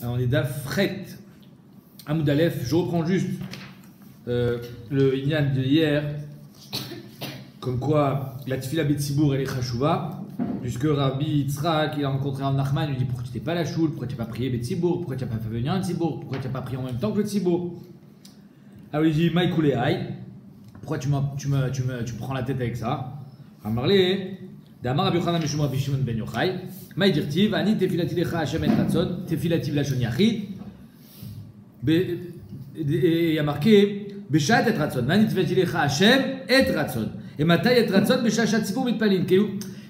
Alors on est d'Afret, Amoud Aleph. Je reprends juste le Inyan de hier, comme quoi la Tfila Betsibour elle est Chashouva, puisque Rabbi Yitzhak il a rencontré un Nachman, il lui dit pourquoi tu n'étais pas à la choule, pourquoi tu n'as pas prié Betsibour, pourquoi tu n'as pas fait venir un Tzibour, pourquoi tu n'as pas prié en même temps que le Tzibour. Alors il dit Maïkoulé Aïe, pourquoi tu prends la tête avec ça? Amarlé, Damar Rabbi Yochanan Mishum Rabbi Shimon ben Yochai, Maïdirtiv, Ani Tefilati Lecha Hashem et Ratzon, Tefilati Lachon Yachid, et il y a marqué Beshat et Ratzon, Ani Tefilati Lecha Hashem et Ratzon, et Matai et Ratzon, Beshat Tzipur Mitpalin.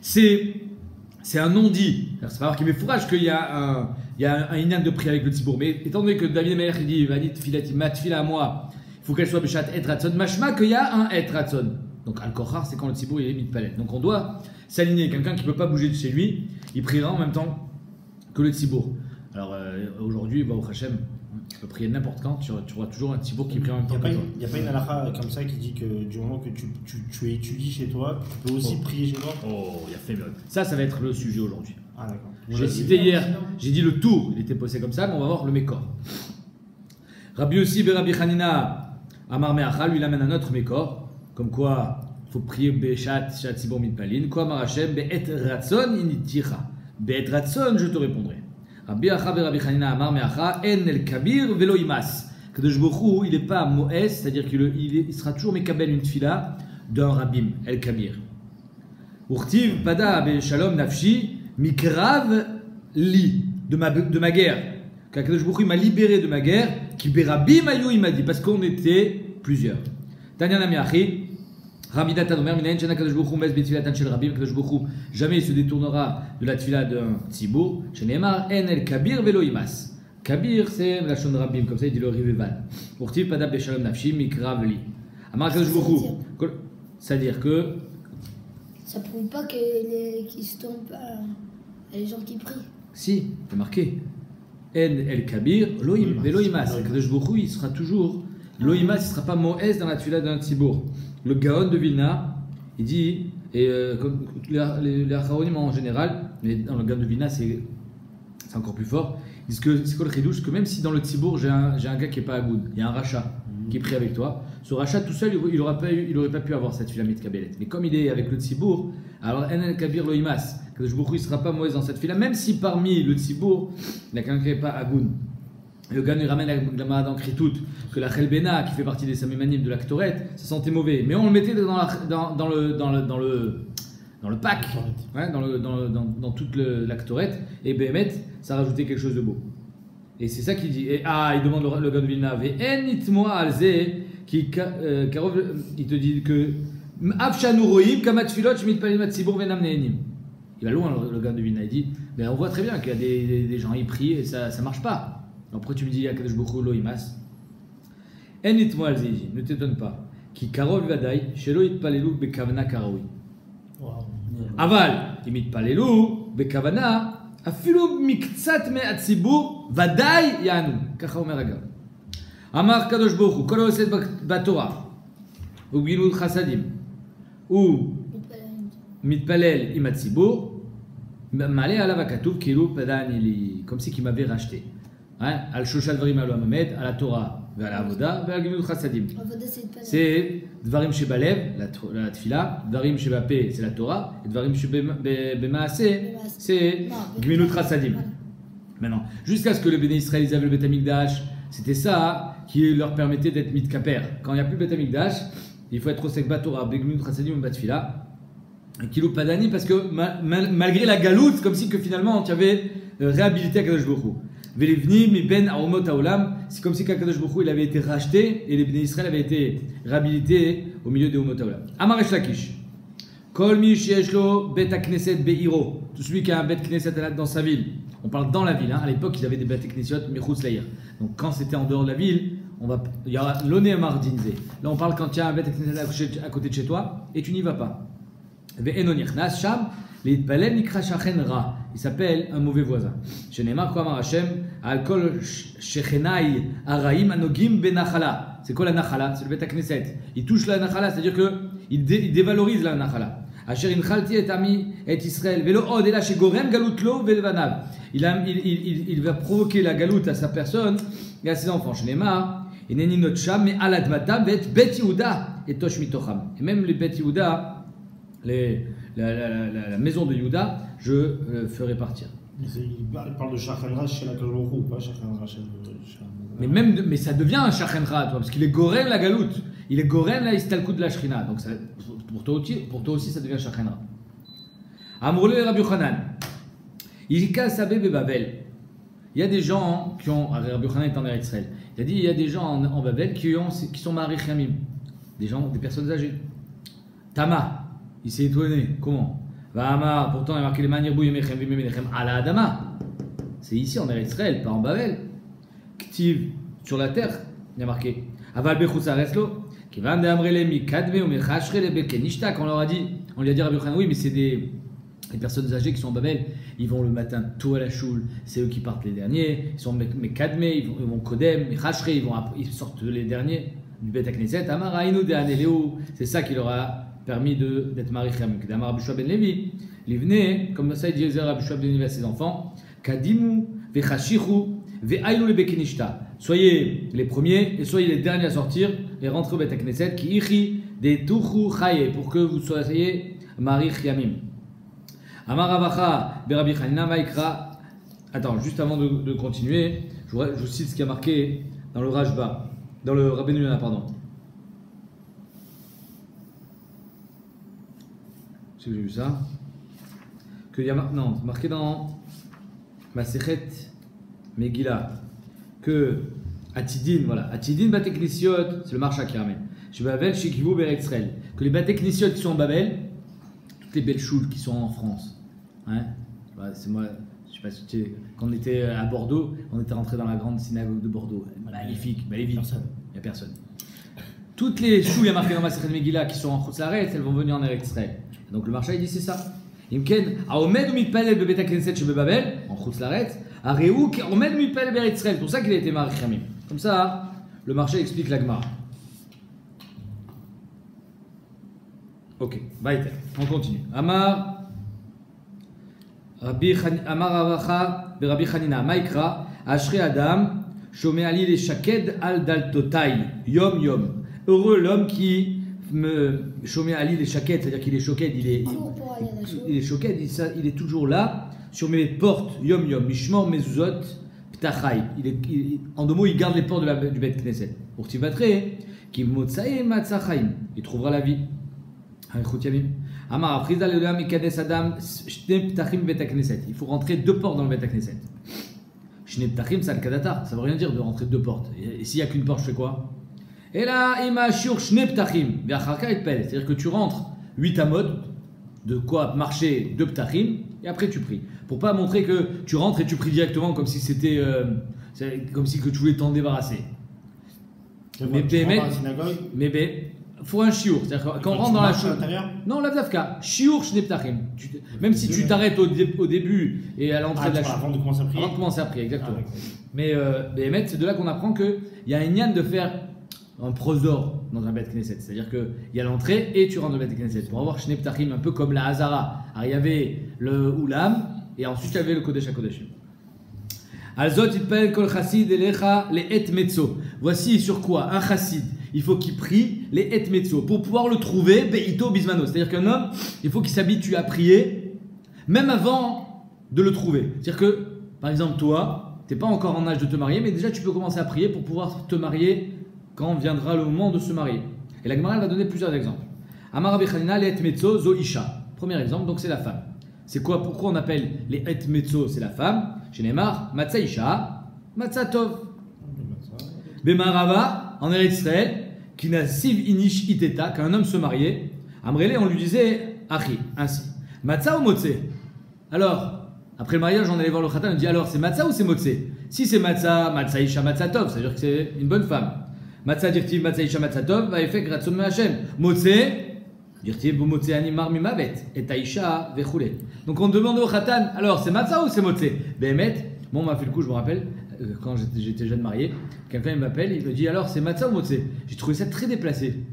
C'est un non-dit. C'est pas marqué, mais fourrage qu'il y a un inyan de prière avec le Tzibour. Mais étant donné que David Melech dit Vanit Tefilati, ma tefila à moi, il faut qu'elle soit Beshat et Ratzon, machma qu'il y a un et Ratzon. Donc Al-Kochar, c'est quand le Tzibour il est Mitpalin. Donc on doit s'aligner. Quelqu'un qui ne peut pas bouger de chez lui, il priera en même temps que le Tzibour. Alors aujourd'hui, au Hachem, tu peux prier n'importe quand, tu auras toujours un Tzibour qui prie en même temps que toi. Il n'y a pas une halakha comme ça qui dit que du moment que tu étudies chez toi, tu peux aussi prier chez toi. Oh, il y a fait mieux. Ça va être le sujet aujourd'hui. Ah d'accord. J'ai cité hier, j'ai dit le tour, il était posé comme ça, mais on va voir le Mékor. Rabbi Yossi et Rabbi Hanina, Amar Meacha, lui il amène un autre Mékor, comme quoi il faut prier Beshat, Shat Tzibur Mitpalin, quoi Marachem, Be'et Ratzon initicha. Be'et Ratzon, je te répondrai. Rabbi Acha et Rabbi Hanina, Amar Meacha, En el Kabir velo imas. Kadosh Baruch Hu, il n'est pas Moès, c'est-à-dire qu'il sera toujours Mekabel une tfila d'un Rabbim, el Kabir. Urtiv Pada Be Shalom Nafshi, Mikrav Li, de ma guerre. Kadosh Baruch Hu m'a libéré de ma guerre, qui Berabim Ayou, il m'a dit, parce qu'on était plusieurs. Tanya Namiachi, Rabbi Datan Omer, Minayin Shana Kadosh Baruch Hu mes betfilatan shel Rabbim, Kadosh Baruch Hu jamais il se détournera de la tfila d'un Tzibour. Shenemar En el Kabir velo imas. Kabir c'est la shon Rabbim, comme ça il dit le riveval. Urtiv Pada Be Shalom Nafshi, Mikrav Li. Amar Kadosh Baruch Hu, c'est-à-dire que ça prouve pas qu'ils se tombent les gens qui prient. si, c'est marqué. En el Kabir, velo imas. Kadosh Baruch Hu il sera toujours. Loïmas, il ne sera pas Moès dans la tfila d'un Tzibour. Le Gaon de Vilna, il dit, et comme les Acharonim en général, mais dans le Gaon de Vilna, c'est encore plus fort, ils disent que c'est quoi le chidouche, que même si dans le Tzibour, j'ai un gars qui n'est pas à Goud, il y a un rachat qui prie avec toi, ce rachat tout seul, il n'aurait pas pu avoir cette tfila mitkabelet. Mais comme il est avec le Tzibour, alors En el Kabir Loïmas, que il ne sera pas Moès dans cette tfila, même si parmi le Tzibour, il y a quelqu'un qui n'est pas à Goud. Le gars nous ramène la Gemara dans Kritout que la Chelbena, qui fait partie des Samémanim de la Ktoret, ça sentait mauvais. Mais on le mettait dans le pack, ouais, dans toute la Ktoret, et Behemet, ça rajoutait quelque chose de beau. Et c'est ça qu'il dit. Et, il demande le gars de Vilna, Ve'enitmoa alze, il te dit que Afshanu roim, kamatfilot, shmitpalim atzibur venam neenim. Il va loin, le gars de Vilna. Il dit, mais on voit très bien qu'il y a des gens, ils prient et ça ne marche pas. Après tu me dis Akadosh Baruch Hu lo imas. Enit moal ziji, ne t'étonne pas. Ki karov vadai, shelo itpalelu bekavana karawi. Aval, im itpalelu bekavana, afilu miktsat me atzibur vadai yanu. Kacha omer Agav. Amar Kadosh Baruch Hu, kol haoset batorah, ugilud chasadim, ou mitpalel im atzibur, malé alav hakatuv kilu padani li, comme si qu'il m'avait racheté. Al Shoshal Dvarim Al Mamed, à la Torah, à la Avoda, à la Gemilut Chassadim. C'est Dvarim Shebalev, la Tfila, Dvarim Shebapé, c'est la Torah, et Dvarim Shebemaaseh, c'est Gemilut Chassadim. Maintenant, jusqu'à ce que les Béné Israël ils avaient le Beth Amikdash, c'était ça qui leur permettait d'être mitkaper. Quand il n'y a plus Beth Amikdash, il faut être au Sekba Torah, Gemilut Chassadim, Batfila, et Kilou Padani, parce que malgré la galoute, comme si que finalement tu avais réhabilité à Kadosh Baruch Hu. C'est comme si Kadosh Baruch Hu il avait été racheté et les Bnei Israël avaient été réhabilités au milieu des Omot Haolam. Amar Resh Lakish. Kol mi sheyesh lo bet hakneset be'iro. Tout celui qui a un bet knesset dans sa ville. On parle dans la ville. À l'époque, ils avaient des bet knesiot mechutz la'ir. Donc quand c'était en dehors de la ville, il y aura l'oné mardinze. Là, on parle quand il y a un bet knesset à côté de chez toi et tu n'y vas pas. Ve'eno nichnas sham. Il s'appelle un mauvais voisin. C'est quoi la nachala? C'est le Bet HaKnesset. Il touche la nachala, c'est-à-dire qu'il dévalorise la nachala. Il il va provoquer la galoute à sa personne et à ses enfants. Je n'ai marre. Et Neni Notcham, mais Aladmata, Bet Yehuda et Tosh Mitocham. Et même les Bet Yehuda, la maison de Yehuda, je ferai partir. Il parle de Shachenra chez la Kalorou, pas Shachenra chez mais ça devient un Shachenra, parce qu'il est Goren la galoute. Il est Goren la Istalkut de la Shrina. Donc ça, pour toi aussi, ça devient Shachenra. Amroule Rabbi Yochanan. Yika Sabé Babel. Il y a des gens qui ont. Rabbi Yochanan est en Eretz Israël. Il a dit il y a des gens en Babel qui sont Marich Yamim. Des personnes âgées. Tama. Il s'est étonné. Comment Vahama. Pourtant, il a marqué les Manirbu Yemechem Vimemechem Ala Adama. C'est ici en Eretz Israël, pas en Babel. Ktiv. Sur la terre. Il y a marqué. Aval Bechutz Areslo. Qui va d'Amrele Mi Kadme ou Mechashre le Bekenishta. Quand on lui a dit Rabbi Yochanan, oui, mais c'est des personnes âgées qui sont en Babel, ils vont le matin tôt à la choule, c'est eux qui partent les derniers, ils sont Mekadmé, ils vont Kodem, Mechashre, ils sortent les derniers du Bet Knesset, Amar Aïnou de Aneleu, c'est ça qui leur a permis d'être Marichem. Amar Rabbi Shua ben Levi, l'Ivne, comme ça il disait Rabbi Shua ben Levi à ses enfants, Kadimu, Vechashichu, Ve'aïnou le Bekenishta. Soyez les premiers et soyez les derniers à sortir et rentrer au Bet Knesset, qui ichi de Tuchu Chaye, pour que vous soyez Marich Yamim. Amar Ravacha, Berabi Chanina, Maïkra. Attends, juste avant de continuer, je vous cite ce qui a marqué dans le Rajba, dans le Rabbeinu Yonah, pardon. Je sais que j'ai vu ça. Que y a marqué dans Masechet Megillah que Atidin, voilà, Atidin Bateknisiot, c'est le marcha qui ramène. Je vais avec Shikivu Beretzrel. Que les Bateknisiot qui sont en Babel, toutes les belles choules qui sont en France. Hein, c'est moi, je sais pas si tu sais, quand on était à Bordeaux, on était rentré dans la grande synagogue de Bordeaux. Magnifique, il n'y a personne. Toutes les choules, il y a marqué dans ma Masechet Megillah qui sont en Chutz Laaretz, elles vont venir en Eretz Israël. Donc le marcha il dit c'est ça. Imken, Aomed ou Mitpalel Bebet HaKnesset chez Babel, en Chutz Laaretz, Areouk, Aomed ou Mitpalel Beretz Israël. C'est pour ça qu'il a été Marich Yamim. Comme ça, le marché explique la Gemara. Ok, Baïter, on continue. Amar Avacha Berabi Chanina Maïkra Ashre Adam Shomé Ali les Shaked al Daltotai Yom Yom. Heureux l'homme qui me Shomé Ali les Shaked, c'est-à-dire qu'il est choqué, il est choqué, il est toujours là sur mes portes Yom Yom Mishmor Mezuzot Ptachai. En deux mots, il garde les portes du Bet Knesset. Pour Tivatre, qui Motsae Matzachaim, il trouvera la vie. Amar Afriza le Mikades Adam Shne Ptachim Bet Knesset. Il faut rentrer deux portes dans le Bet Knesset. Shne Ptachim, c'est le Kadata. Ça veut rien dire de rentrer deux portes. Et s'il n'y a qu'une porte, je fais quoi? Et là, Ima Shur Shne Ptachim. Ve'acharka et Pel. C'est-à-dire que tu rentres 8 amod, de quoi marcher 2 Ptachim, et après tu pries. Pour pas montrer que tu rentres et tu pries directement comme si c'était. Comme si que tu voulais t'en débarrasser. Mais faut un chiour, c'est-à-dire quand on rentre dans la chose. Non, la vlavka, chiour shne ptachim. Même si tu t'arrêtes au début et à l'entrée de la chose. Avant de commencer à prier. Avant de commencer à prier, exactement. Mais c'est de là qu'on apprend qu'il y a un yann de faire un prosor dans un Bet Knesset. C'est-à-dire qu'il y a l'entrée et tu rentres dans le Bet Knesset. Pour avoir shne ptachim, un peu comme la Hazara. Alors il y avait le Oulam et ensuite il y avait le Kodesh HaKodeshim. Alzot itpel kol chassid elecha le et mezzo. Voici sur quoi un chassid. Il faut qu'il prie les et mezzo pour pouvoir le trouver beito bismano. C'est-à-dire qu'un homme, il faut qu'il s'habitue à prier même avant de le trouver. C'est-à-dire que, par exemple, toi, tu n'es pas encore en âge de te marier, mais déjà tu peux commencer à prier pour pouvoir te marier quand viendra le moment de se marier. Et la Gemara va donner plusieurs exemples. Amar Rabbi Chanina le et mezzo zo isha. Premier exemple, donc c'est la femme. C'est quoi? Pourquoi on appelle les et mezzo? C'est la femme. Chez Neymar, Matzah Isha, Matzah Tov. Bemarava, en Eretz Israël, qui n'a siv inish iteta, qu'un homme se mariait, Amrele, on lui disait Achi, ainsi. Matzah ou Motse? Alors, après le mariage, on allait voir le Khatan, on dit alors c'est Matzah ou c'est Motse? Si c'est Matzah, Matzah Isha, Matzah Tov, c'est-à-dire que c'est une bonne femme. Matzah dirtiv, Matzah Isha, Matzah Tov, va effet Gratson me Hashem. Motse, dirtiv, Motse animar mimavet, et Taïsha, vechoule. Donc on demande au Khatan, alors c'est Matzah ou c'est Motse? Behemet, bon, on m'a fait le coup, je me rappelle, quand j'étais jeune marié, quelqu'un il m'appelle, il me dit alors c'est Matzah ou Motse? J'ai trouvé ça très déplacé.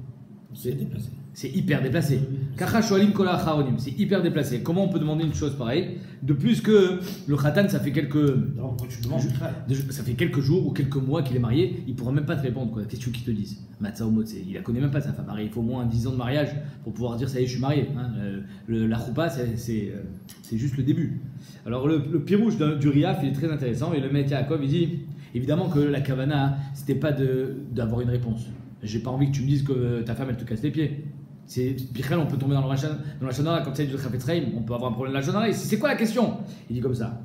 C'est déplacé. C'est hyper déplacé. Kacha shoalim kol ha'acharonim, c'est hyper déplacé. Comment on peut demander une chose pareille? De plus que le khatan, ça fait quelques... Non, quand tu demandes, Ça fait quelques jours ou quelques mois qu'il est marié, il ne pourra même pas te répondre. Quoi. Qu'est-ce qu'ils te disent? Matzah ou Motse, il ne la connaît même pas sa femme. Il faut au moins 10 ans de mariage pour pouvoir dire ça y est, je suis marié. Hein. La choupa, c'est juste le début. Alors le pirouche du Riaf, il est très intéressant. Et le Met Yaakov, il dit évidemment que la kavana, c'était pas d'avoir une réponse. J'ai pas envie que tu me dises que ta femme, elle te casse les pieds. C'est Pichel, on peut tomber dans la Shonara, comme ça, du Chafetzreim, on peut avoir un problème de la Shonara. C'est quoi la question? Il dit comme ça.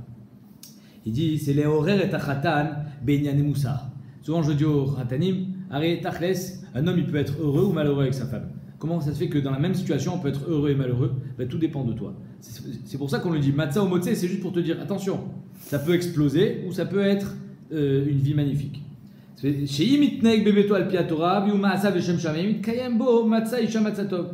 Il dit c'est les horaires et tachatan benyane moussar. Souvent je dis aux khatanim, arrête tachles, un homme il peut être heureux ou malheureux avec sa femme. Comment ça se fait que dans la même situation on peut être heureux et malheureux? Ben, tout dépend de toi. C'est pour ça qu'on le dit matzah ou motse, c'est juste pour te dire attention, ça peut exploser ou ça peut être une vie magnifique. Sheim itneik bebeto al pi haTorah viu ma'asav leshem shamayim kayem bo matzah isha matzah tov.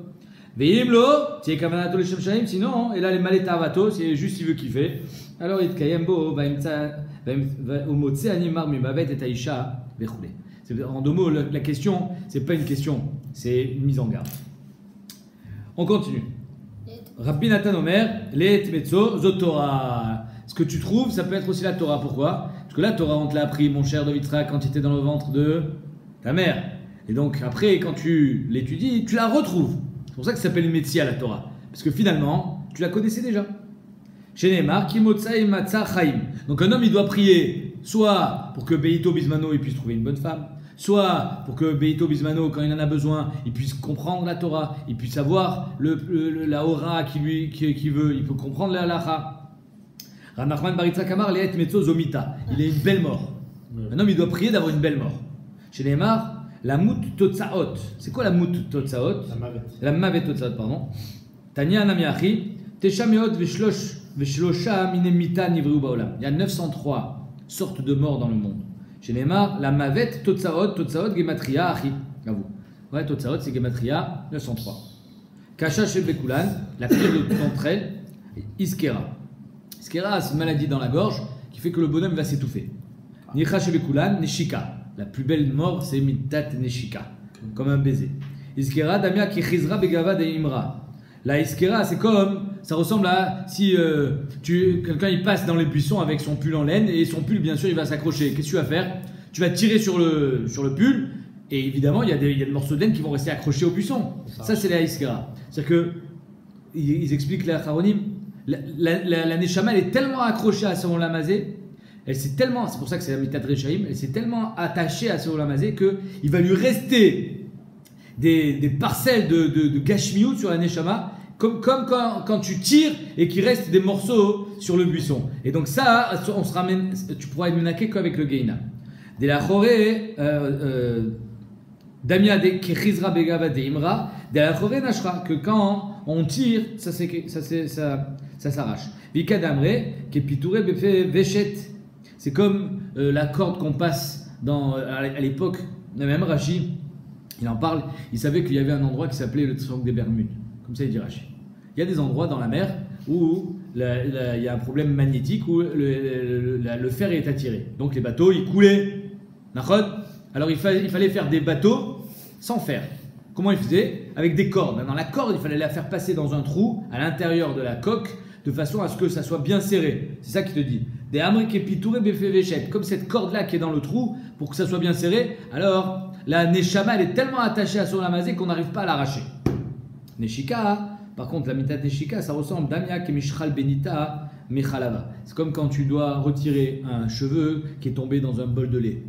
Veim lo tiye kavanato leshem shamayim, sinon et là les maleta avato, c'est juste il veut kiffer. Alors it kayem bo va'imtza umotse animar mimavet et aisha vechule. En deux mots, la question, c'est pas une question, c'est une mise en garde. On continue. Rabbi Nathan Omer, let metzo zot Torah. Ce que tu trouves, ça peut être aussi la Torah. Pourquoi? Parce que la Torah, on te l'a appris, mon cher David Yitzhak, quand tu étais dans le ventre de ta mère. Et donc après, quand tu l'étudies, tu la retrouves. C'est pour ça que ça s'appelle une Metsia, la Torah. Parce que finalement, tu la connaissais déjà. Chez Neymar, Kimotsa et Matza Chaim. Donc un homme, il doit prier soit pour que Beito Bismano il puisse trouver une bonne femme, soit pour que Beito Bismano, quand il en a besoin, il puisse comprendre la Torah, il puisse avoir la aura qui veut, il peut comprendre la halacha. Rav Nachman bar Yitzhak amar le'et metzo zomita. Il a une belle mort. Un homme, il doit prier d'avoir une belle mort. Chez Neymar, la mout totsaot. C'est quoi la mout totsaot? La mavet totsaot, pardon. Tanya Namiachi, tesha meot veshlosha minemita nivreu baolam. Il y a 903 sortes de morts dans le monde. Chez Neymar, la mavet totsaot gematria achi. À vous. Ouais, totsaot, c'est gematria 903. Kasha shel bekulan, la pire d'entre elles, iskera. Iskera, c'est une maladie dans la gorge qui fait que le bonhomme va s'étouffer. Nicha shel bekulan, neshika. La plus belle mort, c'est mitat neshika, comme un baiser. Iskera, damia ki chizra begava de imra. La iskera, c'est comme, ça ressemble à si quelqu'un il passe dans les buissons avec son pull en laine et son pull, bien sûr, il va s'accrocher. Qu'est-ce que tu vas faire? Tu vas tirer sur le pull et évidemment, il y a des morceaux de laine qui vont rester accrochés au buisson. Ça, c'est la iskera. C'est-à-dire que, ils expliquent la Charonim, la Neshama, elle est tellement accrochée à son lamazé, c'est pour ça que c'est la Mitat Rechaim, elle s'est tellement attachée à son lamazé qu'il va lui rester des parcelles de gashmiout sur la Neshama, comme quand tu tires et qu'il reste des morceaux sur le buisson. Et donc ça, tu pourras être menaqué qu'avec le Geina. De la Choré, Damia de Kechizra Begava de Imra, de la Choré Nashra, que quand on tire, ça s'arrache. Vika Damre, Kepiture Befe Veshet, c'est comme la corde qu'on passe à l'époque, même Rashi, il en parle, il savait qu'il y avait un endroit qui s'appelait le triangle des Bermudes. Comme ça, il dit Rashi. Il y a des endroits dans la mer où il y a un problème magnétique, où le fer est attiré. Donc les bateaux, ils coulaient. Alors il fallait faire des bateaux sans fer. Comment ils faisaient? Avec des cordes. Dans la corde, il fallait la faire passer dans un trou à l'intérieur de la coque, de façon à ce que ça soit bien serré. C'est ça qu'il te dit. Des amrekepiture befevechet. Comme cette corde-là qui est dans le trou, pour que ça soit bien serré, alors la Neshama, elle est tellement attachée à son lamazé qu'on n'arrive pas à l'arracher. Neshika, par contre, la mitat Neshika, ça ressemble Damia Kemishral Benita Mechalava. C'est comme quand tu dois retirer un cheveu qui est tombé dans un bol de lait.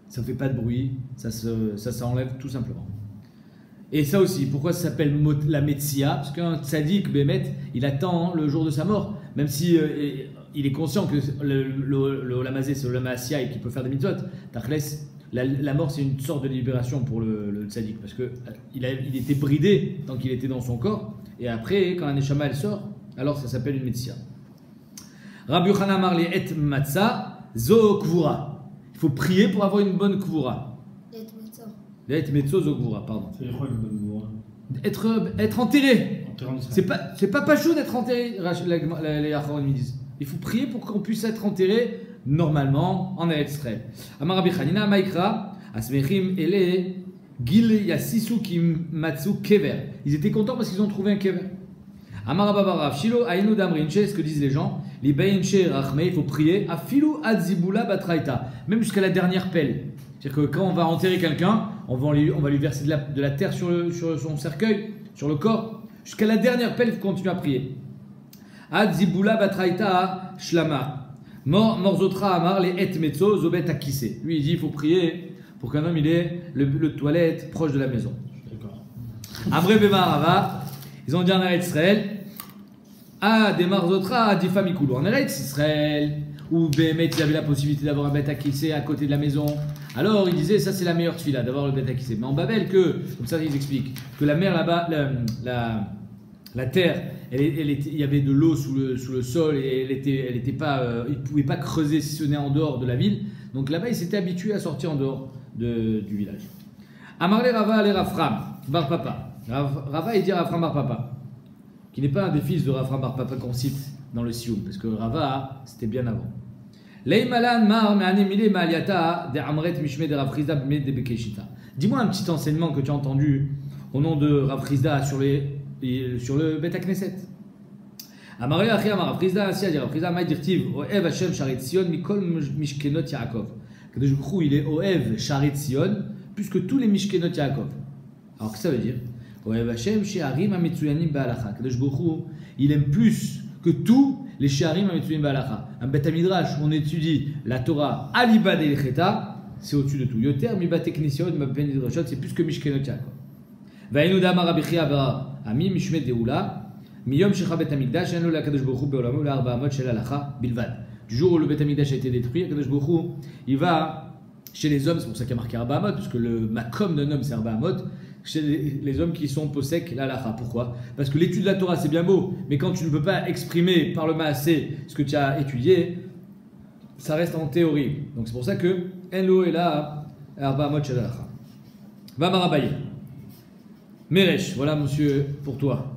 Ça ne fait pas de bruit, ça s'enlève tout simplement. Et ça aussi, pourquoi ça s'appelle la Metsia? Parce qu'un tzaddik, Bémet, il attend le jour de sa mort, même si il est conscient que le lamazé, c'est le lamasia et qu'il peut faire des mitzvot. Tachles, la mort, c'est une sorte de libération pour le tzaddik, parce qu'il était bridé tant qu'il était dans son corps, et après, quand la neshama elle sort, alors ça s'appelle une Metsia. Rabbi Yochanan Amar li et matzah zo kvura. Il faut prier pour avoir une bonne kvura. Et metzo zo kvura, pardon. C'est quoi une bonne kvura? Être enterré. C'est pas pachou d'être enterré, les Acharonim disent. Il faut prier pour qu'on puisse être enterré normalement en Eretz Israël. Amar Rabbi Chanina Maïkra Asmechim Ele Gil Yassisu Kimatsu Kever. Ils étaient contents parce qu'ils ont trouvé un Kever. Amarababarav Shilo Ainu Damrinche, ce que disent les gens. Les Bainche Rachme, il faut prier. Afilu Adzibula Batraita. Même jusqu'à la dernière pelle. C'est-à-dire que quand on va enterrer quelqu'un, on va lui verser de la terre sur son cercueil, sur le corps. Jusqu'à la dernière pelle, il faut continuer à prier. Adzibula Batraita Shlama. Morzotra Amar les Et Metzo Zobet Akise. Lui, il dit il faut prier pour qu'un homme il ait le toilette proche de la maison. D'accord. Amre Bemarava, ils ont dit en Eretz Israël. Des Marzotra, des familles coulent. En Eretz Israël, où Béhémet il avait la possibilité d'avoir un bête akissé à côté de la maison. Alors il disait ça c'est la meilleure tfila d'avoir le bête akissé. Mais en Babel, comme ça ils expliquent, que la mer là-bas, la terre, il y avait de l'eau sous le sol et elle était pas, il ne pouvait pas creuser si ce n'est en dehors de la ville. Donc là-bas il s'était habitué à sortir en dehors du village. Amarle Rava ale Rafram, Bar Papa. Rava il dit Rafram Bar Papa, qui n'est pas un des fils de Rafram Bar Papa qu'on cite dans le Sioum, parce que Rava c'était bien avant. Dis-moi un petit enseignement que tu as entendu au nom de Rav Chizda sur le Bet HaKnesset. Amaré Achi Amar Rav Chizda, ainsi a dit Rav Chizda, Maï Dirtiv, Oev Hashem Sharet Sion, Mikol Mishkenot Yaakov. Kadosh Baruch Hu, il est Oev Sharet Sion, plus que tous les Mishkenot Yaakov. Alors, qu'est-ce que ça veut dire? Oev Hashem Sheharim HaMetsuyanim Ba'alacha. Kadosh Baruch Hu, il aime plus que tous les Sheharim HaMetsuyanim Ba'alacha. Un Bet HaMidrash où on étudie la Torah Alibad et Cheta, c'est au-dessus de tout. Yoter, Mibat Eknesiot, Mibat Midrashot, c'est plus que Mishkenot Yaakov. Vainu Damar Rabbi Chia Bar Ami Mishmet Deula. Miyom Shecha Bet HaMikdash, Eno la Kadosh Baruch Hu Be'olamo la Arba Amot Shel Halacha Bilvad. Du jour où le Bet HaMikdash a été détruit, Kadosh Baruch Hu, il va chez les hommes, c'est pour ça qu'il y a marqué Arba Amot, parce que le makom d'un homme c'est Arba Amot, chez les hommes qui sont posek la halacha. Pourquoi? Parce que l'étude de la Torah c'est bien beau, mais quand tu ne peux pas exprimer par le maasé ce que tu as étudié, ça reste en théorie. Donc c'est pour ça que Enlo est là, Arba Amot Shel Halacha. Va Marabaye. Meresh, voilà monsieur pour toi.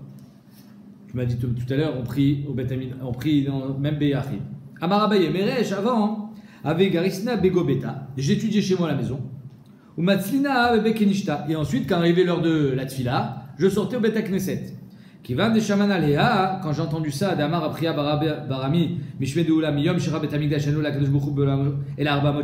Tu m'as dit tout à l'heure, on prie au Beth Amin, on prie dans même Beyachid. Amarabaye, Meresh, avant, avec Garisna Begobeta, j'ai étudié chez moi à la maison. Ou Matzlina Bekenishta. Et ensuite, quand arrivait l'heure de la Tfila, je sortais au Beth HaKnesset. Qui va de Shaman Alea, quand j'ai entendu ça, d'Amar Apriya Barami, Mishmedeula Miyom, Shira Bet Hamikdash Enu, la Kadosh Baruch Hu, et la Arba Mot,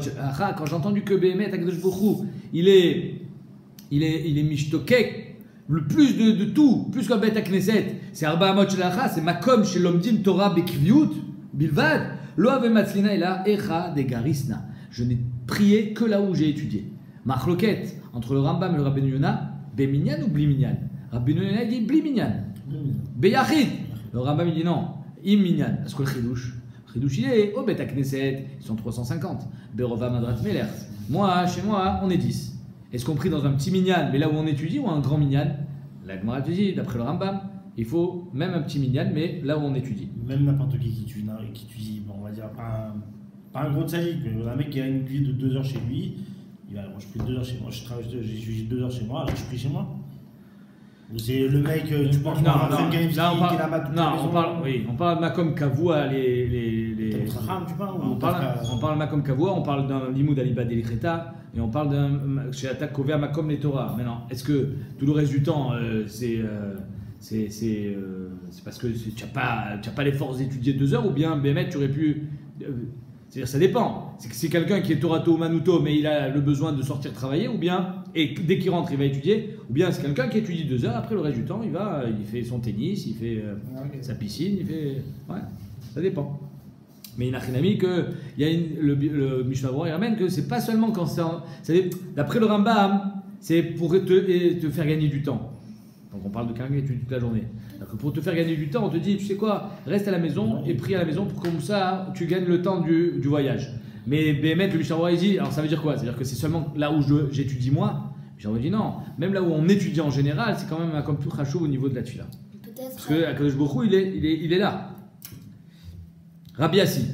quand j'ai entendu que Behemet, la Kadosh Baruch Hu, il est Mishtokek, le plus de tout, plus qu'un Bet HaKnesset, c'est Arba Amot Shelacha, c'est Makom chez l'Omdim Torah Bekviut, Bilvad, Lo Ave Matzlina et la Echa de Garisna. Je n'ai prié que là où j'ai étudié. Machloket, entre le Rambam et le Rabbeinu Yonah, Beminyan ou Bliminyan? Rabbeinu Yonah dit Bliminyan. Beyachid. Le Rambam il dit non, Imminyan. Parce que le Chidouche, il est au Bet HaKnesset, ils sont 350. Berova Madrat Meler. Moi, chez moi, on est 10. Est-ce qu'on prie dans un petit minyan, mais là où on étudie, ou un grand minyan? La Gemara te dit, d'après le Rambam, il faut même un petit minyan, mais là où on étudie. Même n'importe qui étudie, bon, on va dire, pas un gros tzaddik, mais un mec qui a une vie de 2 heures chez lui, il va, moi je prie 2 heures chez moi, j'étudie 2 heures chez moi, alors je prie chez moi. Ou c'est le mec, tu penses non, pas non, qui est là-bas toute la maison. On parle de Makom Kavua, on parle de Makom Kavua, on parle d'un Limoud Alibad et Likreta, et on parle d'un chez Attaque Kovea Makom les Torah. Maintenant, est-ce que tout le reste du temps, c'est parce que tu n'as pas les forces d'étudier 2 heures, ou bien Bémet, tu aurais pu. C'est-à-dire, ça dépend. C'est quelqu'un qui est Torato Manuto, mais il a le besoin de sortir travailler, ou bien, et dès qu'il rentre, il va étudier, ou bien c'est quelqu'un qui étudie 2 heures, après le reste du temps, il fait son tennis, il fait sa piscine, il fait. Ouais, ça dépend. Mais il n'a rien mis que le Mishnah Berurah, il ramène que c'est pas seulement quand c'est. D'après le Rambam, c'est pour te faire gagner du temps. Donc on parle de quelqu'un qui étudie toute la journée. Pour te faire gagner du temps, on te dit, tu sais quoi, reste à la maison et prie à la maison pour comme ça tu gagnes le temps du voyage. Mais Béhémet, le Mishnah Berurah, il dit, alors ça veut dire quoi? C'est-à-dire que c'est seulement là où j'étudie moi. J'aurais dit non, même là où on étudie en général, c'est quand même un comme tout rachou au niveau de la tfila. Parce que Akadosh Baruch Hu, il est là. Rabbi Yassi,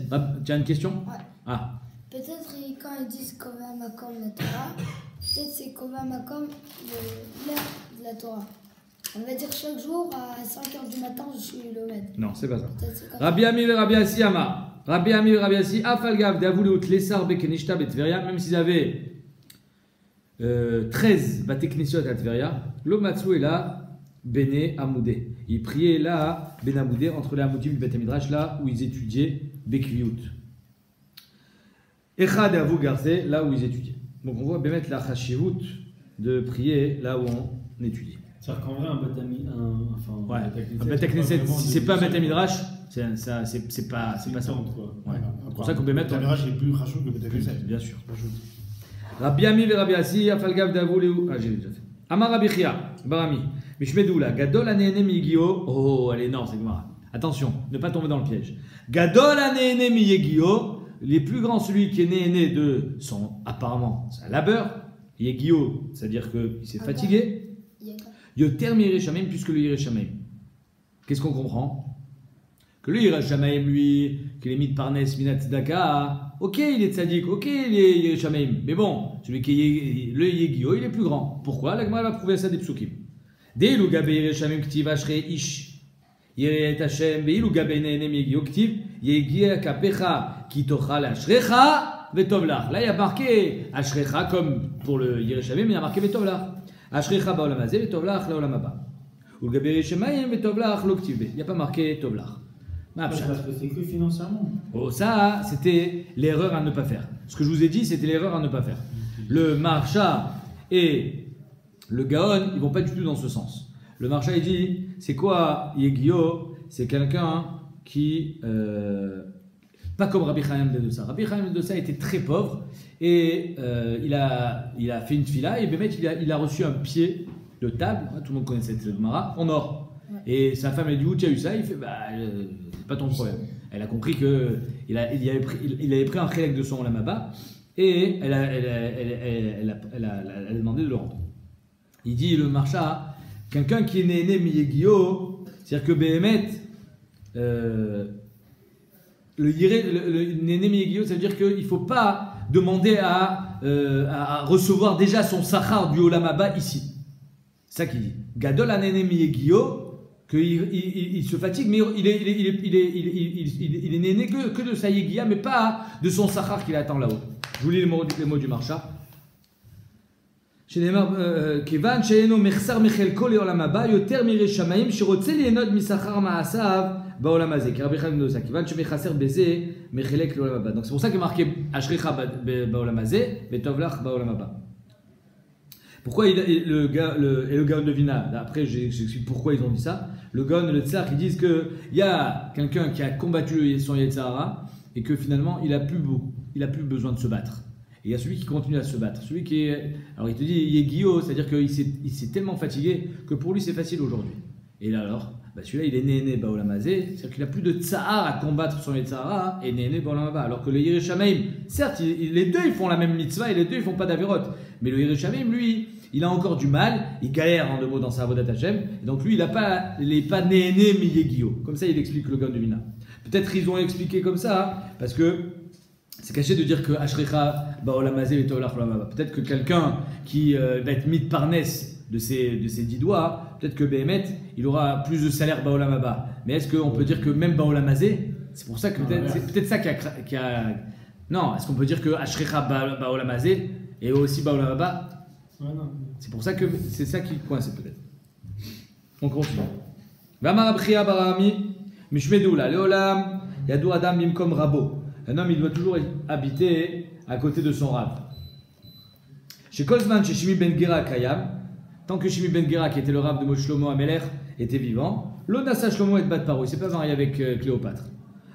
tu as une question? Ouais. Ah. Peut-être quand ils disent Kova Makom la Torah, peut-être c'est Kova Makom l'heure de la Torah. On va dire chaque jour à 5h du matin, je suis le maître. Non, c'est pas ça. Rabbi Amir et Rabbi Yassi Amar. Rabbi Amir et Rabbi Yassi, Afalgav, Davoulout, Lessar, Bekenishta, Betveria, même s'ils avaient 13 Bateknesiot à Tveria, lo matzou est là, Bene Amoudé. Ils priaient là, Ben Amoudé, entre les Amoudim du Beth Midrash, là où ils étudiaient Bekviout. Echad Avou Garzé, là où ils étudiaient. Donc on voit bien mettre la Chashivut de prier là où on étudie. C'est-à-dire qu'en vrai, un Beth Knesset, si c'est pas un Beth Midrash, c'est pas ça. Ouais. C'est pour ça qu'on peut mettre. Le Midrash est plus rachou que Beth Knesset. Bien sûr. Rabbi Ami et Rabbi Assi, Afalgav Davou Léou. Ah, j'ai déjà fait. Amar Rabbi Chia, Barami, Mishmedoula, Gadol Anéné Miyegio. Oh, elle est énorme, c'est Gemara. Attention, ne pas tomber dans le piège. Gadol Anéné Miyegio. Les plus grands, celui qui est né de son, apparemment, c'est un labeur. Yegio, c'est-à-dire qu'il s'est fatigué. Yoter Mireshamim, puisque le Yerushalayim. Qu'est-ce qu'on comprend? Que le Yerushalayim, lui, qu'il est mis de Parnes, Minat Tzedaka, ok, il est tzaddik, ok, il est Yerushalayim. Mais bon, celui qui est le Yegio, il est plus grand. Pourquoi? La Gemara va prouver ça des psukim. Deilu gabe Yerushalayim ktiv ashre ish. Yeret Hashem, veilu gabe ne'enem Yegio ktiv, yegia kapecha kitocha l'ashrecha vetovlach. Là, il y a marqué ashrecha comme pour le Yerushalayim, mais il y a marqué vetovlach. Ashrecha ba'olam hazeh vetovlach la'olam haba. Ou gabe Yerushalayim vetovlach lo ktiv. Il n'y a pas marqué tovlach. Parce que c'est que financièrement. Oh, ça, c'était l'erreur à ne pas faire. Ce que je vous ai dit, c'était l'erreur à ne pas faire. Le Marsha et le Gaon, ils vont pas du tout dans ce sens. Le Marsha, il dit, c'est quoi Yegio? C'est quelqu'un qui... pas comme Rabbi Chaim ben Dossa. Rabbi Chaim ben Dossa était très pauvre et il a fait une fila et Bémet, il a reçu un pied de table, hein, tout le monde connaît cette Gemara, en or. Et sa femme, elle dit, où tu as eu ça? Il fait, c'est pas ton problème. Elle a compris qu'il avait pris un chélek de son lamaba et elle a demandé de le rendre. Il dit, le marcha, quelqu'un qui est né Miyegio, c'est-à-dire que Béhémet, le néné Miyegio, ça veut dire qu'il ne faut pas demander à recevoir déjà son sachar du olamaba ici. C'est ça qu'il dit. Gadol anéné Miyegio, qu'il se fatigue, mais il est néné que de sa yegia, mais pas de son sachar qu'il attend là-haut. Je vous lis les mots du marcha. Kevan she'eno mechsar mechelko le'olam haba yoter mireshamayim shirotze lienod misachar ma'asav ba'olam hazeh. Car Rabbi Chaim ben Dossa, Kevan she'mechaser beze mechelek le'olam haba. Donc c'est pour ça qu'il est marqué ashrecha ba'olam hazeh vetovlach ba'olam haba. Pourquoi le Gaon de Vina, après j'explique pourquoi ils ont dit ça. Le Gaon et le Tsar qui disent qu'il y a quelqu'un qui a combattu son Yetzirah et que finalement il a plus besoin de se battre. Et il y a celui qui continue à se battre. Celui qui est. Alors il te dit Yegio, c'est-à-dire qu'il s'est tellement fatigué que pour lui c'est facile aujourd'hui. Et là alors, celui-là il est né Baolam Hazeh, c'est-à-dire qu'il n'a plus de Tsahar à combattre son Yetzirah et né Baolam Haba. Alors que le Yerushalayim, certes, les deux ils font la même mitzvah et les deux ils font pas d'avirot. Mais le Yerushalayim, lui, il a encore du mal, il galère en deux mots dans sa avodat Hashem, et donc lui il n'est pas né Miyegio. Comme ça il explique le Gaon de Vina. Peut-être ils ont expliqué comme ça, parce que c'est caché de dire que Ashrecha ba'olam hazeh vetovlach ba'olam haba. Peut-être que quelqu'un qui va être mis de parnes de ses 10 doigts, peut-être que Béhémet, il aura plus de salaire ba'olam haba. Mais est-ce qu'on peut dire que même ba'olam hazeh, c'est pour ça que c'est peut-être ça qui a... Non, est-ce qu'on peut dire que Ashrecha ba'olam hazeh et aussi ba'olam haba? C'est pour ça que c'est ça qui coince peut-être. On continue. V'amar Rabbi Chia barami mishmedoula leolam yadu adam bimkom rabo. Un homme, il doit toujours habiter à côté de son rab. Chez Kolzman, chez Shimi ben Gera Kayam, tant que Shimi ben Gera, qui était le rab de Moshe Shlomo Amelech, était vivant, l'Onasa Shlomo et Bat Paro, il ne s'est pas marié avec Cléopâtre.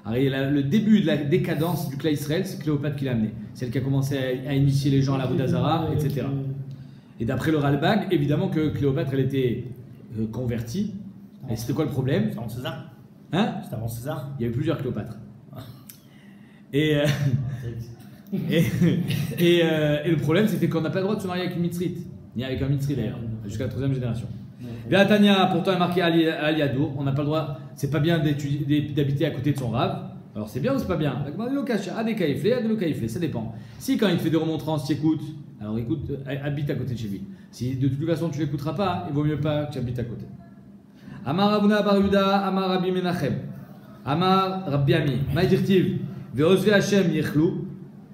Alors, le début de la décadence du clan Israël, c'est Cléopâtre qui l'a amené. Celle qui a commencé à initier les gens à la Vodazara, etc. Et d'après le Ralbag, évidemment que Cléopâtre, elle était convertie. Et c'était quoi le problème? C'était avant César. Hein? C'était avant César. Il y avait plusieurs Cléopâtres. Et le problème, c'était qu'on n'a pas le droit de se marier avec une mitzrite, ni avec un mitzri d'ailleurs, jusqu'à la 3e génération. Tania, pourtant, est marqué à Aliadour, on n'a pas le droit, c'est pas bien d'habiter à côté de son rave. Alors c'est bien ou c'est pas bien? Ça dépend. Si quand il te fait des remontrances, tu écoutes, alors écoute, habite à côté de chez lui. Si de toute façon tu l'écouteras pas, il vaut mieux pas que tu habites à côté. Amar Abuna Bar Yuda, Amar Rabbi Menachem, Amar Rabbi Ami, Maïdirtiv.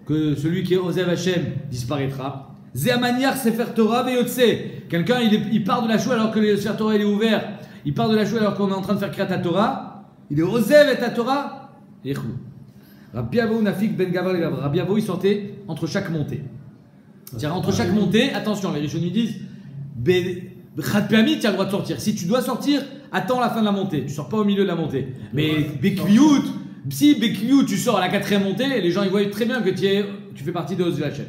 Que celui qui est Ozev Hashem disparaîtra. Zéamaniar Sefer Torah Veyotse. Quelqu'un, il part de la choue alors que le Sefer Torah il est ouvert. Il part de la choue alors qu'on est en train de faire Kriyat Torah. Il est Ozev et Torah. Rabbi Avo Nafik Ben Gavra. Rabbi Avo, il sortait entre chaque montée. C'est-à-dire entre chaque montée, attention, les Rishonim disent Khat Pamit, tu as le droit de sortir. Si tu dois sortir, attends la fin de la montée. Tu sors pas au milieu de la montée. Mais Bekviout, si Bekviout, tu sors à la 4e montée, les gens ils voient très bien que tu fais partie de Oz Hachem.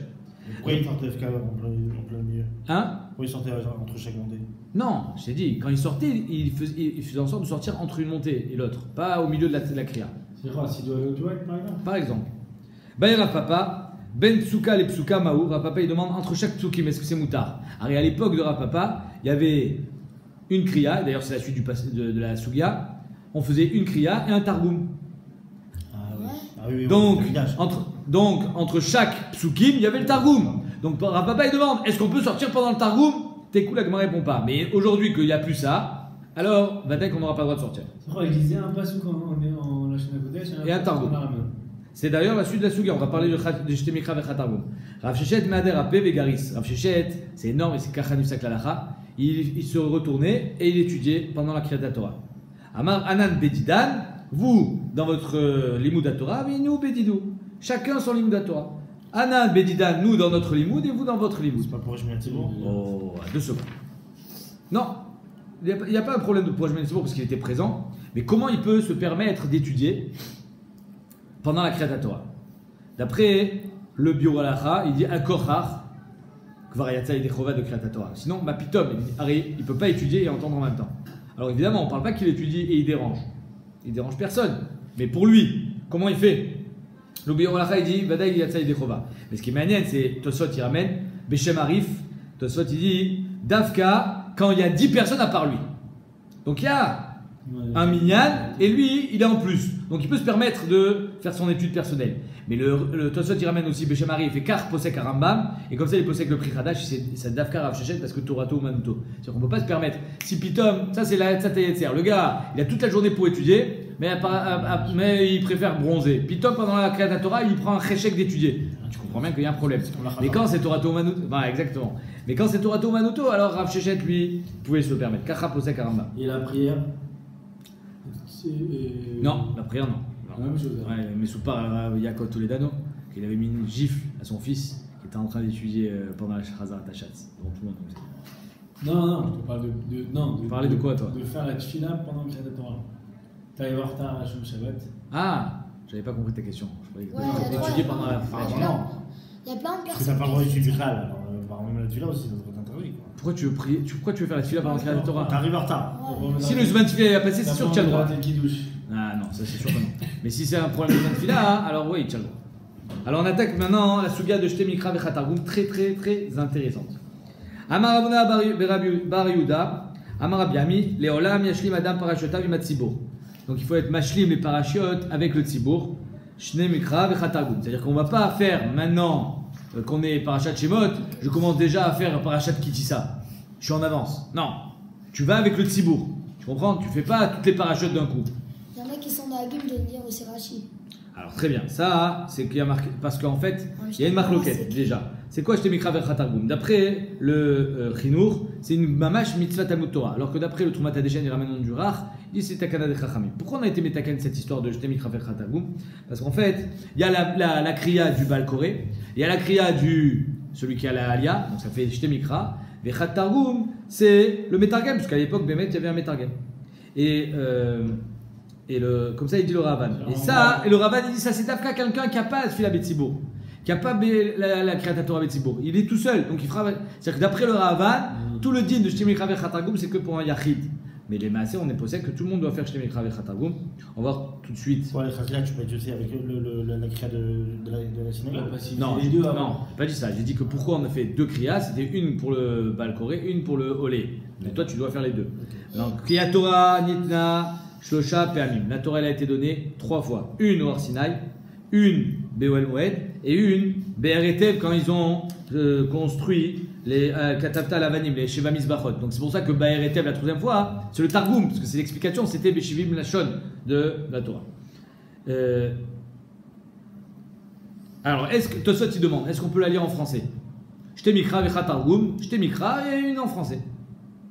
Pourquoi il sortait FK en plein milieu? Hein? Pourquoi il sortait entre chaque montée? Non, je t'ai dit, quand il sortait, il faisait en sorte de sortir entre une montée et l'autre, pas au milieu de la kriya. C'est rare, s'il doit aller aux toilettes par exemple. Par exemple. Bayer Papa, Ben Tsuka les Psuka Maou, Rapapa il demande entre chaque Psukim, est-ce que c'est moutard? Alors à l'époque de Rapapa, il y avait une kriya, d'ailleurs c'est la suite de la Sugia, on faisait une kriya et un Targum. Oui, donc, entre chaque psukim, il y avait le Targum. Donc, Rapapa, il demande, est-ce qu'on peut sortir pendant le Targum? Tekou, la Gemara répond pas. Mais aujourd'hui, qu'il n'y a plus ça, alors, va-t-être qu'on n'aura pas le droit de sortir. C'est vrai, il disait un pasouk en la chaîne à côté, et un Targum. C'est d'ailleurs la suite de la Suga. On va parler de Shtemikra et Targum. Rav Shechet, Mader, Apé, Vegaris. Rav Shechet, c'est énorme, et c'est Kachanus Saklalacha. Il se retournait et il étudiait pendant la Kriyat Torah. Amar Anan Bedidan. Vous, dans votre Limoud Torah, mais nous, Bedidou. Chacun son Limoud Torah. Anan, Bedidan, nous dans notre Limoud et vous dans votre Limoud. C'est pas pour Rajman Tzibour? Oh, 2 secondes. Non, il n'y a pas un problème de pour Rajman Tzibour parce qu'il était présent. Mais comment il peut se permettre d'étudier pendant la Kriyat Torah? D'après le Biur Halacha, il dit Al-Kochar, Kvarayatsa et Dechova de Kriyat Torah. Sinon, ma pitom, il ne peut pas étudier et entendre en même temps. Alors évidemment, on ne parle pas qu'il étudie et il dérange. Il dérange personne. Mais pour lui, comment il fait? Le Biur Halacha, il dit Vadaï Yatsa et Dechova. Mais ce qui est magnifique, c'est Tosfot, il ramène Beshem Arif. Tosfot, il dit Davka, quand il y a 10 personnes à part lui. Donc il y a un minyan et lui, il est en plus. Donc il peut se permettre de faire son étude personnelle. Mais le Tosfot, il ramène aussi Beshem Arif et Kar Posek à Rambam. Et comme ça, il posek le Pri Hadash, c'est Davka Rav Shechet parce que Torato ou Manuto. C'est-à-dire qu'on ne peut pas se permettre. Si Pitom, ça c'est la Tzatayetzer. Le gars, il a toute la journée pour étudier. Mais il préfère bronzer. Pitom, pendant la Kriyat Torah, il prend un cheshek d'étudier. Tu comprends bien qu'il y a un problème. Mais quand c'est Torato Manuto, exactement. Mais quand c'est Torato Manuto, alors Rav Shechet, lui, pouvait se le permettre. Kachra Posek Aramba. Et la prière? Non, la prière, non. La même chose. Ouais, mais sous part Yaakov Toledano, il avait mis une gifle à son fils qui était en train d'étudier pendant la Shachazar Tachatz. Devant tout le monde. Non, je te parle de parler de quoi, toi? De faire la tefila pendant le Kriyat Torah. T'arrives en retard à Shom Shabbat. Ah, j'avais pas compris ta question. Je croyais que étudier pendant la fin. Il y a plein de Parce que t'as personnes. pas le droit d'étudier du Khal, alors même la Tfila aussi, ça devrait t'interdire. Pourquoi tu veux prier? Pourquoi tu veux faire la tefila pendant la Kriyat Torah? T'arrives en retard. Si le Zman Tefila est passé, c'est sûr que tu as le droit. Kiddush. Ah non, ça c'est sûr que non. Mais si c'est un problème de Zman Tefila, alors oui, tu as le droit. Alors on attaque maintenant la Suga de Shte Mikra Vechatargum, très très très intéressante. Amar Abuna Bar Yehuda, Amar Abiami, Leolam Yashlim Adam Parashotav Imatzibur. Donc il faut être mashlim les parachutes avec le tzibur, Shne Mikra Vechatargum. C'est-à-dire qu'on ne va pas faire maintenant qu'on est parachat Shemot, je commence déjà à faire parachat Kitissa. Je suis en avance. Non, tu vas avec le tzibur. Tu comprends? Tu fais pas toutes les parachutes d'un coup. Il y en a qui sont dans la gueule de dire aussi Rachi. Alors très bien, ça c'est qu'il y a marqué, parce qu'en fait il y a une marloquette déjà. C'est quoi Shte Mikra Vechatargum? D'après le Chinour, c'est une mamash mitzvah Talmud Torah, alors que d'après le Trumat Hadeshen et Ramenon du Rach, il dit c'est Takana de Chachamim. Pourquoi on a été métaken cette histoire de Shte Mikra Vechatargum? Parce qu'en fait, il y a la kriya du Baal Koré, il y a la kriya du celui qui a la Alia, donc ça fait Shte Mikra Vechatargum, c'est le Metargem, parce qu'à l'époque Bémet il y avait un Metargem. Comme ça il dit le Ravan. Et le Ravan il dit ça c'est d'Afka quelqu'un qui n'a pas la Tfila Betsibour, qui n'a pas la Kriyat Torah Betsibour. Il est tout seul, donc il fera. C'est-à-dire que d'après le Ravan, tout le din de Shte Mikra Vechatargum c'est que pour un Yachid. Mais les Maaseh on est posé que tout le monde doit faire Shte Mikra Vechatargum. On va voir tout de suite. Ouais, là tu peux être aussi avec la Kriya de la synagogue. Non, les deux non, j'ai pas dit ça. J'ai dit que pourquoi on a fait 2 kriyas, c'était une pour le Baal Koré, une pour le Olé. Mais toi tu dois faire les deux. Donc Kriyat Torah, Nitna, Shlosha, Pe'amim. La Torah elle a été donnée 3 fois. Une au Har Sinaï, une Be'oel Moed et une Be'eretev quand ils ont construit les Katavta Lavanim, les Sheva Mizbachot. Donc c'est pour ça que Be'eretev la 3e fois, c'est le Targum, parce que c'est l'explication, c'était Beshivim Lashon de la Torah. Alors, est-ce que Tosfot il demande, est-ce qu'on peut la lire en français? Shte Mikra Vecha Targum, Shte Mikra et une en français.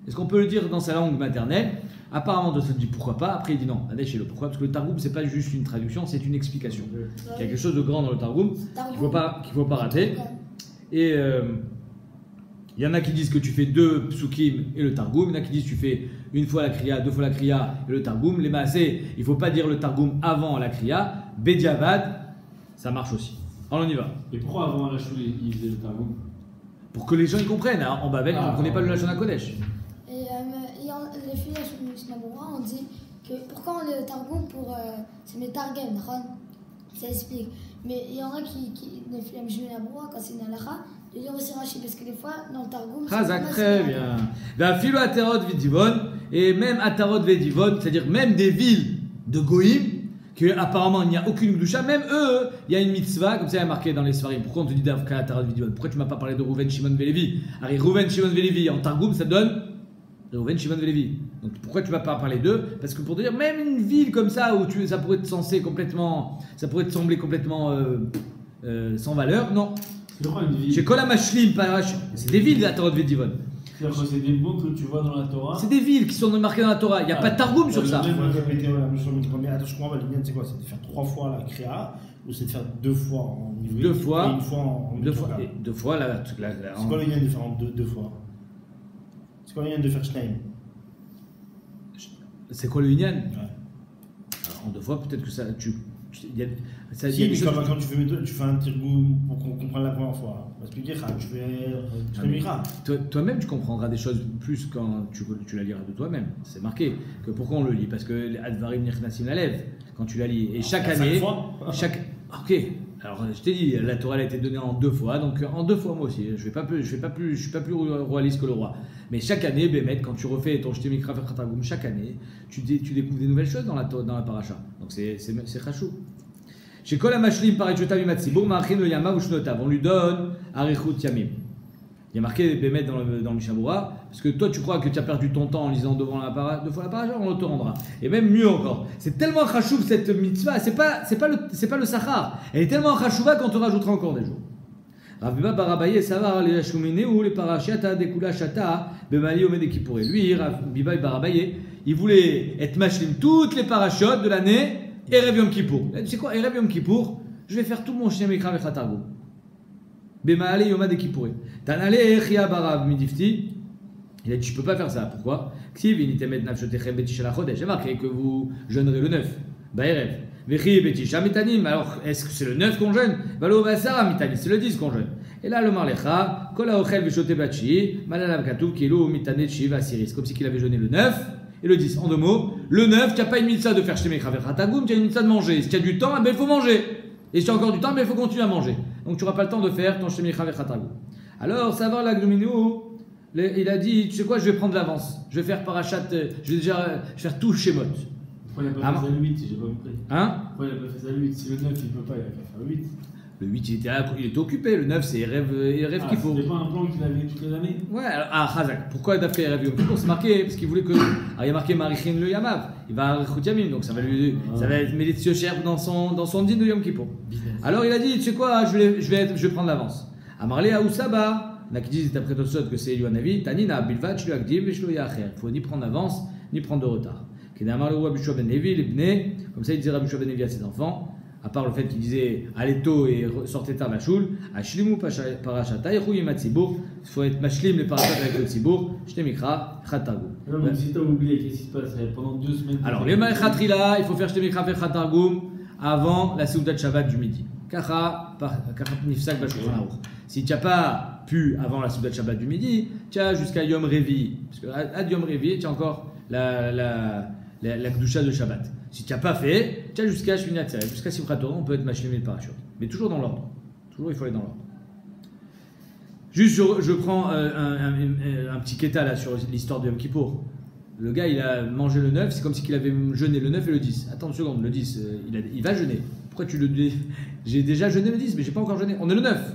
Est-ce qu'on peut le dire dans sa langue maternelle? Apparemment, Tosfot dit pourquoi pas. Après, il dit non. Adèche, pourquoi? Parce que le Targum, c'est pas juste une traduction, c'est une explication. Il y a quelque chose de grand dans le Targum qu'il faut pas rater. Et il y en a qui disent que tu fais 2 psukim et le Targum. Il y en a qui disent que tu fais une fois la kriya, 2 fois la kriya et le Targum. Les maasés, il ne faut pas dire le Targum avant la kriya. Bediavad, ça marche aussi. Alors on y va. Et pourquoi avant la choule, il faisait le Targum? Pour que les gens y comprennent. Hein. En Babel, ils ne comprenaient pas le Lashon HaKodesh. Et les filles de Mishnah, on dit que pourquoi le Targum pour c'est le Targem, ça explique. Mais il y en a qui les filles de Mishnah, quand c'est une halakha, de dire aussi Rashi, parce que des fois dans le Targum. Chazak, très bien. La philo Atarot Vedivon, et même Atarot Vedivon, c'est-à-dire même des villes de Goïm, qu'apparemment il n'y a aucune Gdusha, même eux, il y a une mitzvah, comme ça il y a marqué dans les Sfarim. Pourquoi on te dit d'Avka Atarot Vedivon? Pourquoi tu ne m'as pas parlé de Rouven, Shimon, Vélévi? Alors Rouven, Shimon, Vélévi, en Targum, ça donne Rouven, Shimon, Vélévi. Donc pourquoi tu ne vas pas parler d'eux? Parce que pour te dire, même une ville comme ça, où ça pourrait te sembler complètement sans valeur, non. Chez Kolam Ashlim, c'est des villes de la Torah de Vedivon. C'est-à-dire que c'est des mots que tu vois dans la Torah. C'est des villes qui sont marquées dans la Torah. Il n'y a pas de Targum sur ça. Il faut répéter, mais attends, je comprends pas, l'Inyan, c'est quoi? C'est de faire 3 fois la Kriya ou c'est de faire 2 fois en niveau 2 fois. Et une fois en 2 fois la. C'est quoi l'Inyan de faire en 2 fois? C'est quoi l'Inyan de faire Shneim? C'est quoi le Inyan? Ouais. En 2 fois, peut-être que ça. Quand tu fais un tirgoum pour qu'on comprenne la première fois, on va expliquer, tu fais Mikra. Toi-même, tu comprendras des choses plus quand tu la liras de toi-même. C'est marqué. Que pourquoi on le lit? Parce que Advarim Nechnasim Lalev, quand tu la lis. Et chaque année. Ok. Alors, je t'ai dit, la Torah a été donnée en 2 fois, donc en 2 fois moi aussi. Je suis pas plus royaliste que le roi. Mais chaque année, Bémet, quand tu refais ton Shte Mikra Vechatargum, chaque année, tu découvres des nouvelles choses dans la paracha. Donc c'est chachou. Chez Kol HaMashlim Parechutav Imatzibur Ma'achin le Yama Ushnotav, on lui donne Arichut Yamim. Il y a marqué Bémet dans le Mishabura, parce que toi tu crois que tu as perdu ton temps en lisant 2 fois la paracha, on te rendra. Et même mieux encore, c'est tellement chachou cette mitzvah, c'est pas le Sachar, elle est tellement chachouva qu'on te rajoutera encore des jours. Rav Biba Barabaye Savar les Hashumine ou les Parashata Dekula Shata Bemali Omed Kippouré. Lui, Rav Biba Barabaye, il voulait être mashlim toutes les parachutes de l'année. Erev Yom Kippour. Tu sais quoi, Erev Yom Kippour, je vais faire tout mon Shne Mikra Vechatargum. Bemaale Yoma de Kippouré. Tanale Echia Barav Midifti. Il a dit, je ne peux pas faire ça. Pourquoi? Ksiv initemet nafshotechem betisha la chodesh. J'ai marqué que vous jeûnerez le 9. Baerev. Vechi betisha mitanim. Alors, est-ce que c'est le 9 qu'on jeûne? Valo basara mitanim. C'est le 10 qu'on jeûne. Et là, le marlecha, kola ochel veshote bachi, malalav katuv kilo mitanet shiva siris. Comme si qu'il avait jeûné le 9. Et le 10, en 2 mots, le 9, tu n'as pas une mitzvah de faire Shte Mikra Vechatargum, tu as une mitzvah de manger. Si tu as du temps, il faut manger. Et si tu as encore du temps, il faut continuer à manger. Donc tu n'auras pas le temps de faire ton Shte Mikra Vechatargum. Alors, ça va, l'Agnominou, il a dit, tu sais quoi, je vais prendre l'avance. Je vais faire parachat, je vais faire tout Shemot. Pourquoi il n'a pas fait ça le 8, j'ai pas compris. Hein? Pourquoi il n'a pas fait ça le 8? Si le 9, il ne peut pas, il va faire le 8. Le 8, il était occupé. Le 9, c'est rêve qu'il faut. C'était pas un plan qu'il avait toutes les années? Ouais, alors, Chazak. Pourquoi il a fait rêve Kippour? C'est marqué, parce qu'il voulait que. Alors, il y a marqué Marichin le Yamav. Il va à Chut Yamim, donc ça va être Mélitio cher dans son din de Yom Kippour. Alors, il a dit, tu sais quoi, je vais prendre l'avance. Amarle Aoussaba, il y en a qui disent, d'après Tosot, que c'est Yoanavi, Tanina, Bilvat, Shlu Akdim, et Shlu Yacher. Il ne faut ni prendre d'avance, ni prendre de retard. Comme ça, il disait Rabbi Shua ben Levi à ses enfants. À part le fait qu'il disait allez tôt et sortez tard la choule, Ashlimu parashata yechuyim atzibur, il faut être mashlim les parachats avec le tzibur, Shte Mikra Vechatargum. Non, mais si t'as oublié, qu'est-ce qui se passe pendant 2 semaines? Alors, les Maïchatrila, il faut faire Shte Mikra Vechatargum avant la Seudat Shabbat du midi. Kacha Nifsak Bashulchan Aruch. Si tu n'as pas pu avant la Seudat Shabbat du midi, tu as jusqu'à Yom Revi. Parce qu'à Yom Revi, tu as encore la Gdusha de Shabbat. Si tu n'as pas fait, tu as jusqu'à Shminat Tzeret, jusqu'à Simchat Torah, on peut être mashlim et parachute. Mais toujours dans l'ordre. Toujours, il faut aller dans l'ordre. Juste, je prends un petit kéta là sur l'histoire de Yom Kippour. Le gars, il a mangé le 9, c'est comme si il avait jeûné le 9 et le 10. Attends une seconde, le 10, il va jeûner. Pourquoi tu le dis? J'ai déjà jeûné le 10, mais j'ai pas encore jeûné. On est le 9.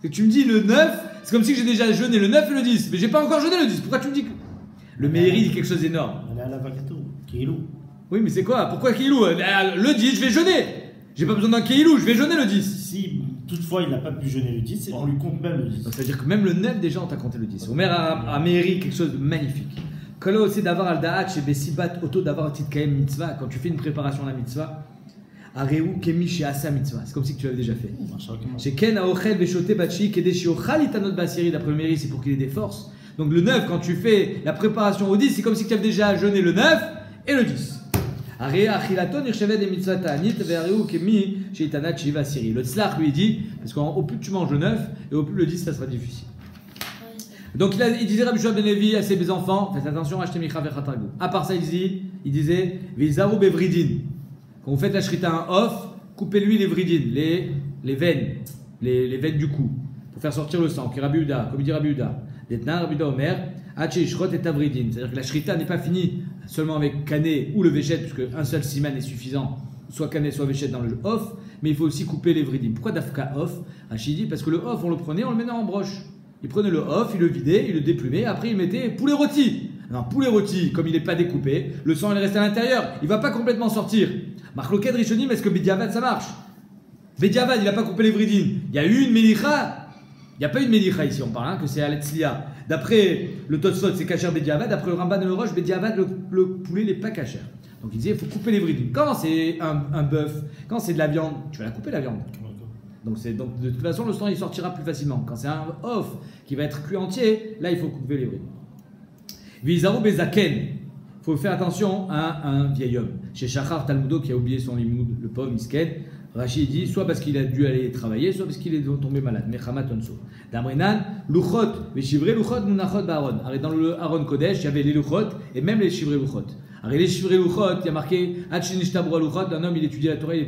Et tu me dis le 9, c'est comme si j'ai déjà jeûné le 9 et le 10, mais j'ai pas encore jeûné le 10. Pourquoi tu me dis que... Le Meiri dit quelque chose d'énorme. Elle est à la Vakato, Keilou. Oui, mais c'est quoi? Pourquoi Keilou? Le 10, je vais jeûner. J'ai pas besoin d'un Keilou, je vais jeûner le 10. Si toutefois il n'a pas pu jeûner le 10, on lui compte même le 10. Donc, c'est-à-dire que même le 9, déjà, on t'a compté le 10. Omer a mérité quelque chose de magnifique. Quand aussi d'avoir al-da'at chez Bessibat, auto d'avoir titkaem mitzvah, quand tu fais une préparation à la mitzvah, Areu kemi chez Asa mitzvah, c'est comme si tu l'avais déjà fait. Chez Ken aochel veshote bachi kedeshi ochal itanot basiri, d'après le mairie, c'est pour qu'il ait des forces. Donc le 9, quand tu fais la préparation au 10, c'est comme si tu avais déjà jeûné le 9 et le 10. Areu achilaton irchevet de mitzvah ta'anit, ve'areu kemi chez itanat shiva siri. Le tzlach lui dit, parce qu'au plus tu manges le 9, et au plus le 10, ça sera difficile. Donc il disait Rabbi Shua ben Levi à ses enfants, faites attention, achetez Micha vechatargu. À part ça, il disait Vizaru bevridin. Quand vous faites la shrita en off, coupez-lui les vridin, les veines, les veines du cou, pour faire sortir le sang. Comme il dit Rabbi Uda. Detna Rabbi Uda Omer, Hachi Shrot et Tavridin. C'est-à-dire que la shrita n'est pas finie seulement avec kané ou le véchet, puisque un seul siman est suffisant, soit kané, soit véchet dans le off, mais il faut aussi couper les vridin. Pourquoi dafka off? Hachi dit parce que le off, on le prenait, on le mettait en broche. Il prenait le off, il le vidait, il le déplumait, après il mettait poulet rôti. Non, poulet rôti, comme il n'est pas découpé, le sang il reste à l'intérieur, il ne va pas complètement sortir. Marloquet Rishonim, est-ce que Bediavad ça marche? Bediavad, il n'a pas coupé les vridines. Il y a eu une Melicha, il n'y a pas eu de Melicha ici, on parle, que c'est Aletzlia. D'après le Tosfot, c'est Kacher Bediavad, d'après le Ramban et le Roche, Bediavad, le poulet n'est pas Kacher. Donc il disait, il faut couper les vridines. Quand c'est un bœuf, quand c'est de la viande, tu vas la couper la viande. Donc de toute façon, le sang il sortira plus facilement. Quand c'est un off qui va être cuit entier, là il faut couper les vridines. Vizaru bezaken. Il faut faire attention à un vieil homme. Chez Shachar Talmudo qui a oublié son limoud, le pauvre misken, Rachid dit soit parce qu'il a dû aller travailler, soit parce qu'il est tombé malade. Mechamat onso. Damrinan, luchot, les chivrés luchot, munachot ba'aron. Dans le Aaron Kodesh, il y avait les luchot et même les chivrés luchot. Alors, les chivrés luchot, il y a marqué Hachinishtabro luchot, un homme il étudie la Torah, il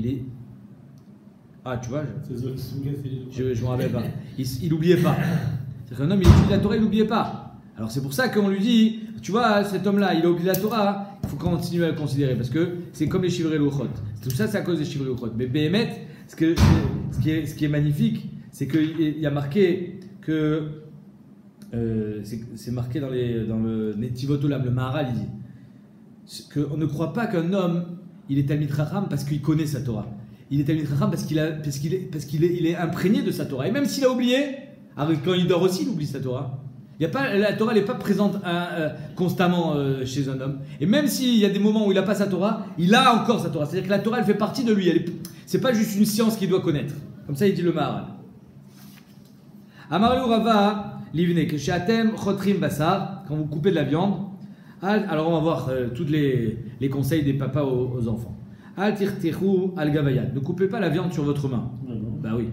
est. Ah, tu vois, je me rappelle pas. Il n'oubliait pas. C'est-à-dire qu'un homme il étudie la Torah, il n'oubliait pas. Alors c'est pour ça qu'on lui dit, tu vois, cet homme-là, il a oublié la Torah, il faut continuer à le considérer parce que c'est comme les chivrés luchot. Tout ça, c'est à cause des chivrés luchot. Mais Béhémet, ce qui est magnifique, c'est qu'il y a marqué que. C'est marqué dans le Netivot Olam, le Maharal, il dit qu'on ne croit pas qu'un homme il est Talmid Chacham parce qu'il connaît sa Torah. Il est Talmid Chacham parce qu'il est imprégné de sa Torah. Et même s'il a oublié, quand il dort aussi, il oublie sa Torah. La Torah n'est pas présente constamment chez un homme. Et même s'il y a des moments où il n'a pas sa Torah, il a encore sa Torah. C'est-à-dire que la Torah, elle fait partie de lui. C'est pas juste une science qu'il doit connaître. Comme ça, il dit le Maharal. Amarlu Rava. Livne, que chez Atem, Chotrim Bassar, quand vous coupez de la viande, alors on va voir tous les conseils des papas aux enfants. Al tirtiru al gavayad, ne coupez pas la viande sur votre main. Bah oui.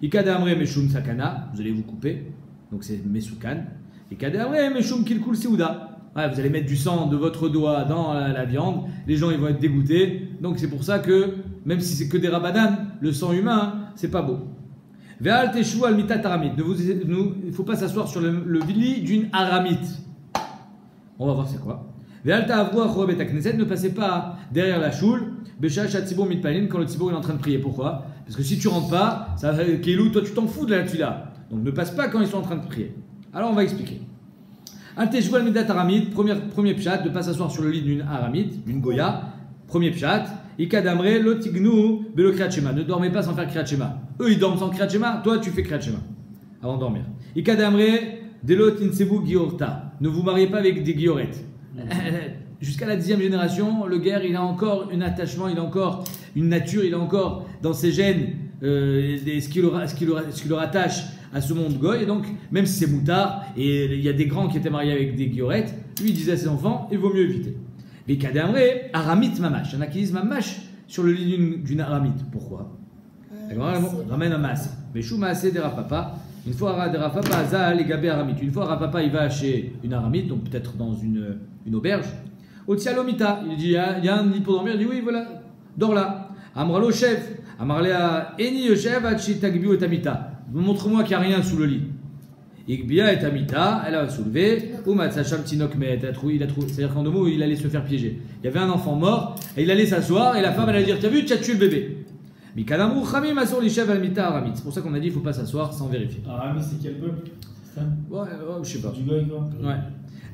Ikadamre meshum sakana, vous allez vous couper, donc c'est mesukan. Ikadamre meshum kilkul seuda, vous allez mettre du sang de votre doigt dans la viande, les gens ils vont être dégoûtés, donc c'est pour ça que, même si c'est que des rabadan, le sang humain, c'est pas beau. Il ne faut pas s'asseoir sur le lit d'une aramite. On va voir c'est quoi. Ne passez pas derrière la choule quand le tzibour est en train de prier. Pourquoi? Parce que si tu rentres pas, ça va Kéilou, toi tu t'en fous de la tuila. Donc ne passe pas quand ils sont en train de prier. Alors on va expliquer. Premier pshat, de ne pas s'asseoir sur le lit d'une aramite, d'une goya. Premier pshat. Ikadamre lotignu belo kriyat shema. Ne dormez pas sans faire kriyat shema. Eux ils dorment sans kriyat shema, toi tu fais kriyat shema avant de dormir. Ikadamre delot insebu giorta. Ne vous mariez pas avec des guillorettes. Jusqu'à la 10e génération, le guerre il a encore un attachement, il a encore une nature, il a encore dans ses gènes ce qui le rattache à ce monde goy. Et donc même si c'est moutard et il y a des grands qui étaient mariés avec des guillorettes, lui il disait à ses enfants il vaut mieux éviter. Les Kadamre, aramit mamash. Il y en a qui disent mamash sur le lit d'une aramite. Pourquoi? Ramène un mas. Mais chou maasé des rapapa. Une fois des rapapa, azal les gabé aramite. Une fois rapapa il va chez une aramite, donc peut-être dans une auberge. Otialomita, il dit il y a un lit pour dormir. Il dit oui, voilà, dors là. Amralo chef. Amarlea eni chef achitagbiu etamita. Montre-moi qu'il n'y a rien sous le lit. Igbia et Amita, elle a soulevé, Umatsacham Tinok Met, il a trouvé, c'est-à-dire qu'en deux mots, il allait se faire piéger. Il y avait un enfant mort, et il allait s'asseoir, et la femme, elle allait dire t'as vu, tu as tué le bébé. Mikadamu Khamim Asur Lishav Almita Aramit. C'est pour ça qu'on a dit il ne faut pas s'asseoir sans vérifier. Aramit, c'est quel peuple? C'est ça? Ouais, je sais pas. Du goy, quoi. Ouais.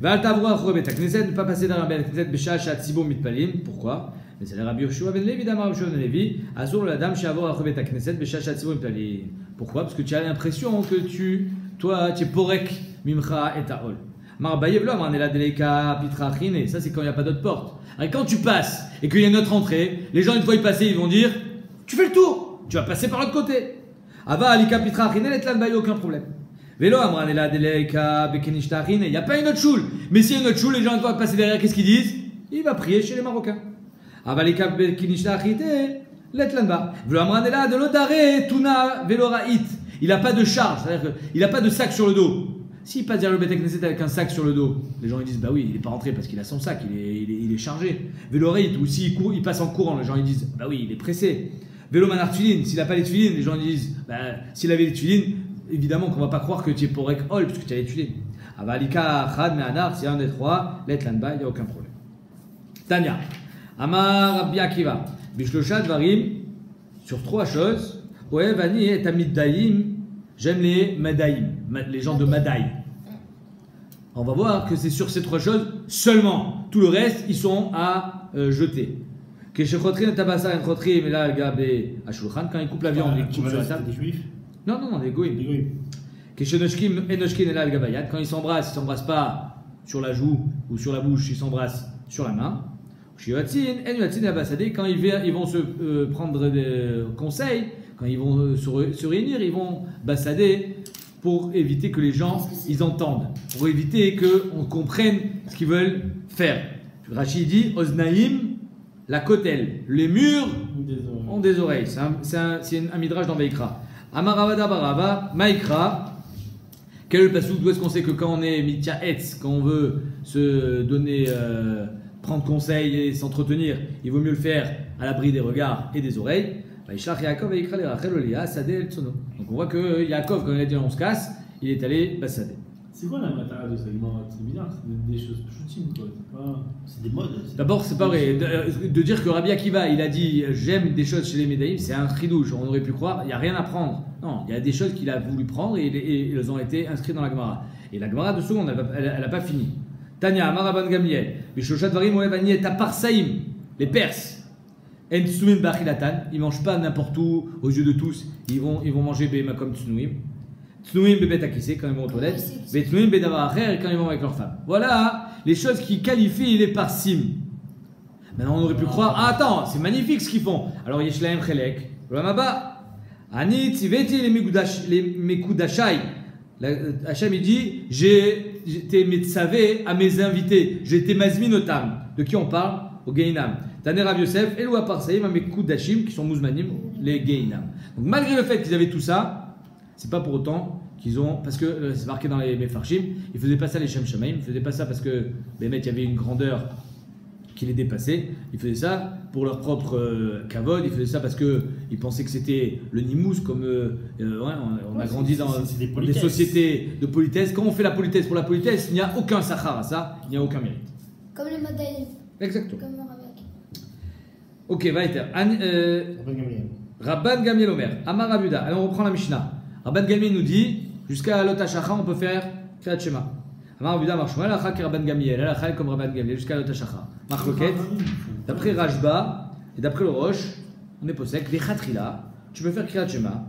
Val Tavroa Khobet Knesset, ne pas passer dans la Knesset Besha Shat Sibo Mitpalim. Pourquoi? Mais c'est le Rabbi Yoshua ben Levi d'Amar Yoshua ben Levi. Azur la dame Shavor Achobet Knesset Beshachat Sivorim Pali. Pourquoi? Parce que tu as l'impression que toi, tu es porek mimcha et ta'ol. Marbayev lo Amranela Deleka Pitrachine. Ça, c'est quand il n'y a pas d'autre porte. Et quand tu passes et qu'il y a une autre entrée, les gens, une fois y passer, ils vont dire tu fais le tour, tu vas passer par l'autre côté. Ava Alika Pitrachine, et Tlan Baye, aucun problème. Vélo Amranela Deleka Bekenishtachine. Il n'y a pas une autre choule. Mais s'il y a une autre choule, les gens, une fois passer derrière, qu'est-ce qu'ils disent? Il va prier chez les Marocains. Ava Alika Bekenishtachine, Letlanba. Vélo Amranela de l'Odare, Tuna Veloraït. Il n'a pas de charge, c'est-à-dire qu'il n'a pas de sac sur le dos. S'il passe derrière le Beth Knesset avec un sac sur le dos, les gens ils disent bah oui, il n'est pas rentré parce qu'il a son sac, il est chargé. Véloraït, ou s'il il passe en courant, les gens ils disent bah oui, il est pressé. Vélo Manar Tfilin, s'il n'a pas les Tfilin, les gens ils disent bah s'il avait les Tfilin, évidemment qu'on ne va pas croire que tu es Porek Hol parce que tu as les Tfilin. Avalika, Khad, Me'anar, c'est un des trois, Letlanba, il n'y a aucun problème. Tanya, Amar Rabbi Akiva, Bishlosha Dvarim, sur trois choses. Oevani et Amiddaïm, j'aime les Madaïm, les gens de Madaï. On va voir que c'est sur ces trois choses seulement. Tout le reste, ils sont à jeter. Quand ils coupent la viande, ils coupent sur la table. Des juifs? Non, des goïms. Quand ils s'embrassent pas sur la joue ou sur la bouche, ils s'embrassent sur la main. Quand ils vont se prendre des conseils, quand ils vont se réunir, ils vont bassader pour éviter que les gens ils entendent, pour éviter qu'on comprenne ce qu'ils veulent faire. Rachid dit Oznaïm, la kotel, les murs ont des oreilles. C'est un midrash dans Veikra. Amaravada Barava, Maikra. Quel est le passage? D'où est-ce qu'on sait que quand on est mitya etz, quand on veut se donner, prendre conseil et s'entretenir, il vaut mieux le faire à l'abri des regards et des oreilles. Donc on voit que Yaakov, quand il a dit on se casse, il est allé bassader. C'est quoi la matérielle de ça? C'est bizarre, c'est des choses shooting quoi. C'est des modes. D'abord, c'est pas vrai. De dire que Rabbi Akiva, il a dit j'aime des choses chez les Médaïm, c'est un chidouche. On aurait pu croire, il n'y a rien à prendre. Non, il y a des choses qu'il a voulu prendre et elles ont été inscrites dans la Gemara. Et la Gemara, 2 secondes, elle n'a pas fini. Tanya, Amaraban Gamiel, Bishoshat Varim, Oevani, Taparsaïm, les Perses. En Tsnuim Bachilatan, ils ne mangent pas n'importe où, aux yeux de tous, ils vont manger Bema comme Tsnuim. Tsnuim Bebet Akise, quand ils vont aux toilettes. Tsnuim Bedavar Acher, quand ils vont avec leur femme. Voilà les choses qui qualifient les Parsim. Maintenant, on aurait pu croire, ah attends, c'est magnifique ce qu'ils font. Alors, Yeshlaem Chelek, Ramaba, Ani Tziveti les Mekudashai. Hachem il dit, j'ai été metsavé à mes invités, j'ai été mazminotam. De qui on parle? Au Geinam. Taner Rav Yosef, Elou Aparsaïm, Mekudashim, qui sont mouzmanim, les Geinam. Donc malgré le fait qu'ils avaient tout ça, c'est pas pour autant qu'ils ont, parce que c'est marqué dans les Mefarshim, ils faisaient pas ça les Shem Shamaim, ils faisaient pas ça parce que les mecs, il y avait une grandeur qui les dépassait, ils faisaient ça pour leur propre kavod, ils faisaient ça parce qu'ils pensaient que c'était le nimous, comme on a grandi dans des sociétés de politesse. Quand on fait la politesse pour la politesse, il n'y a aucun sachar à ça, il n'y a aucun mérite. Comme les Madaïm. Exactement. Comme Rabbi. Ok, weiter. Rabban Gamiel Omer, Amar Abuda. Alors on reprend la Mishnah. Rabban Gamiel nous dit, jusqu'à Lot HaShacha, on peut faire Kriyat Shema. Amar Abuda Marshma, Alakha qui Rabban Gamiel, Alakha comme Rabban Gamiel, jusqu'à Lot HaShacha. Marloket, d'après Rajba et d'après le Roche, on est possèque, les Khatrila, tu peux faire Kriyat Shema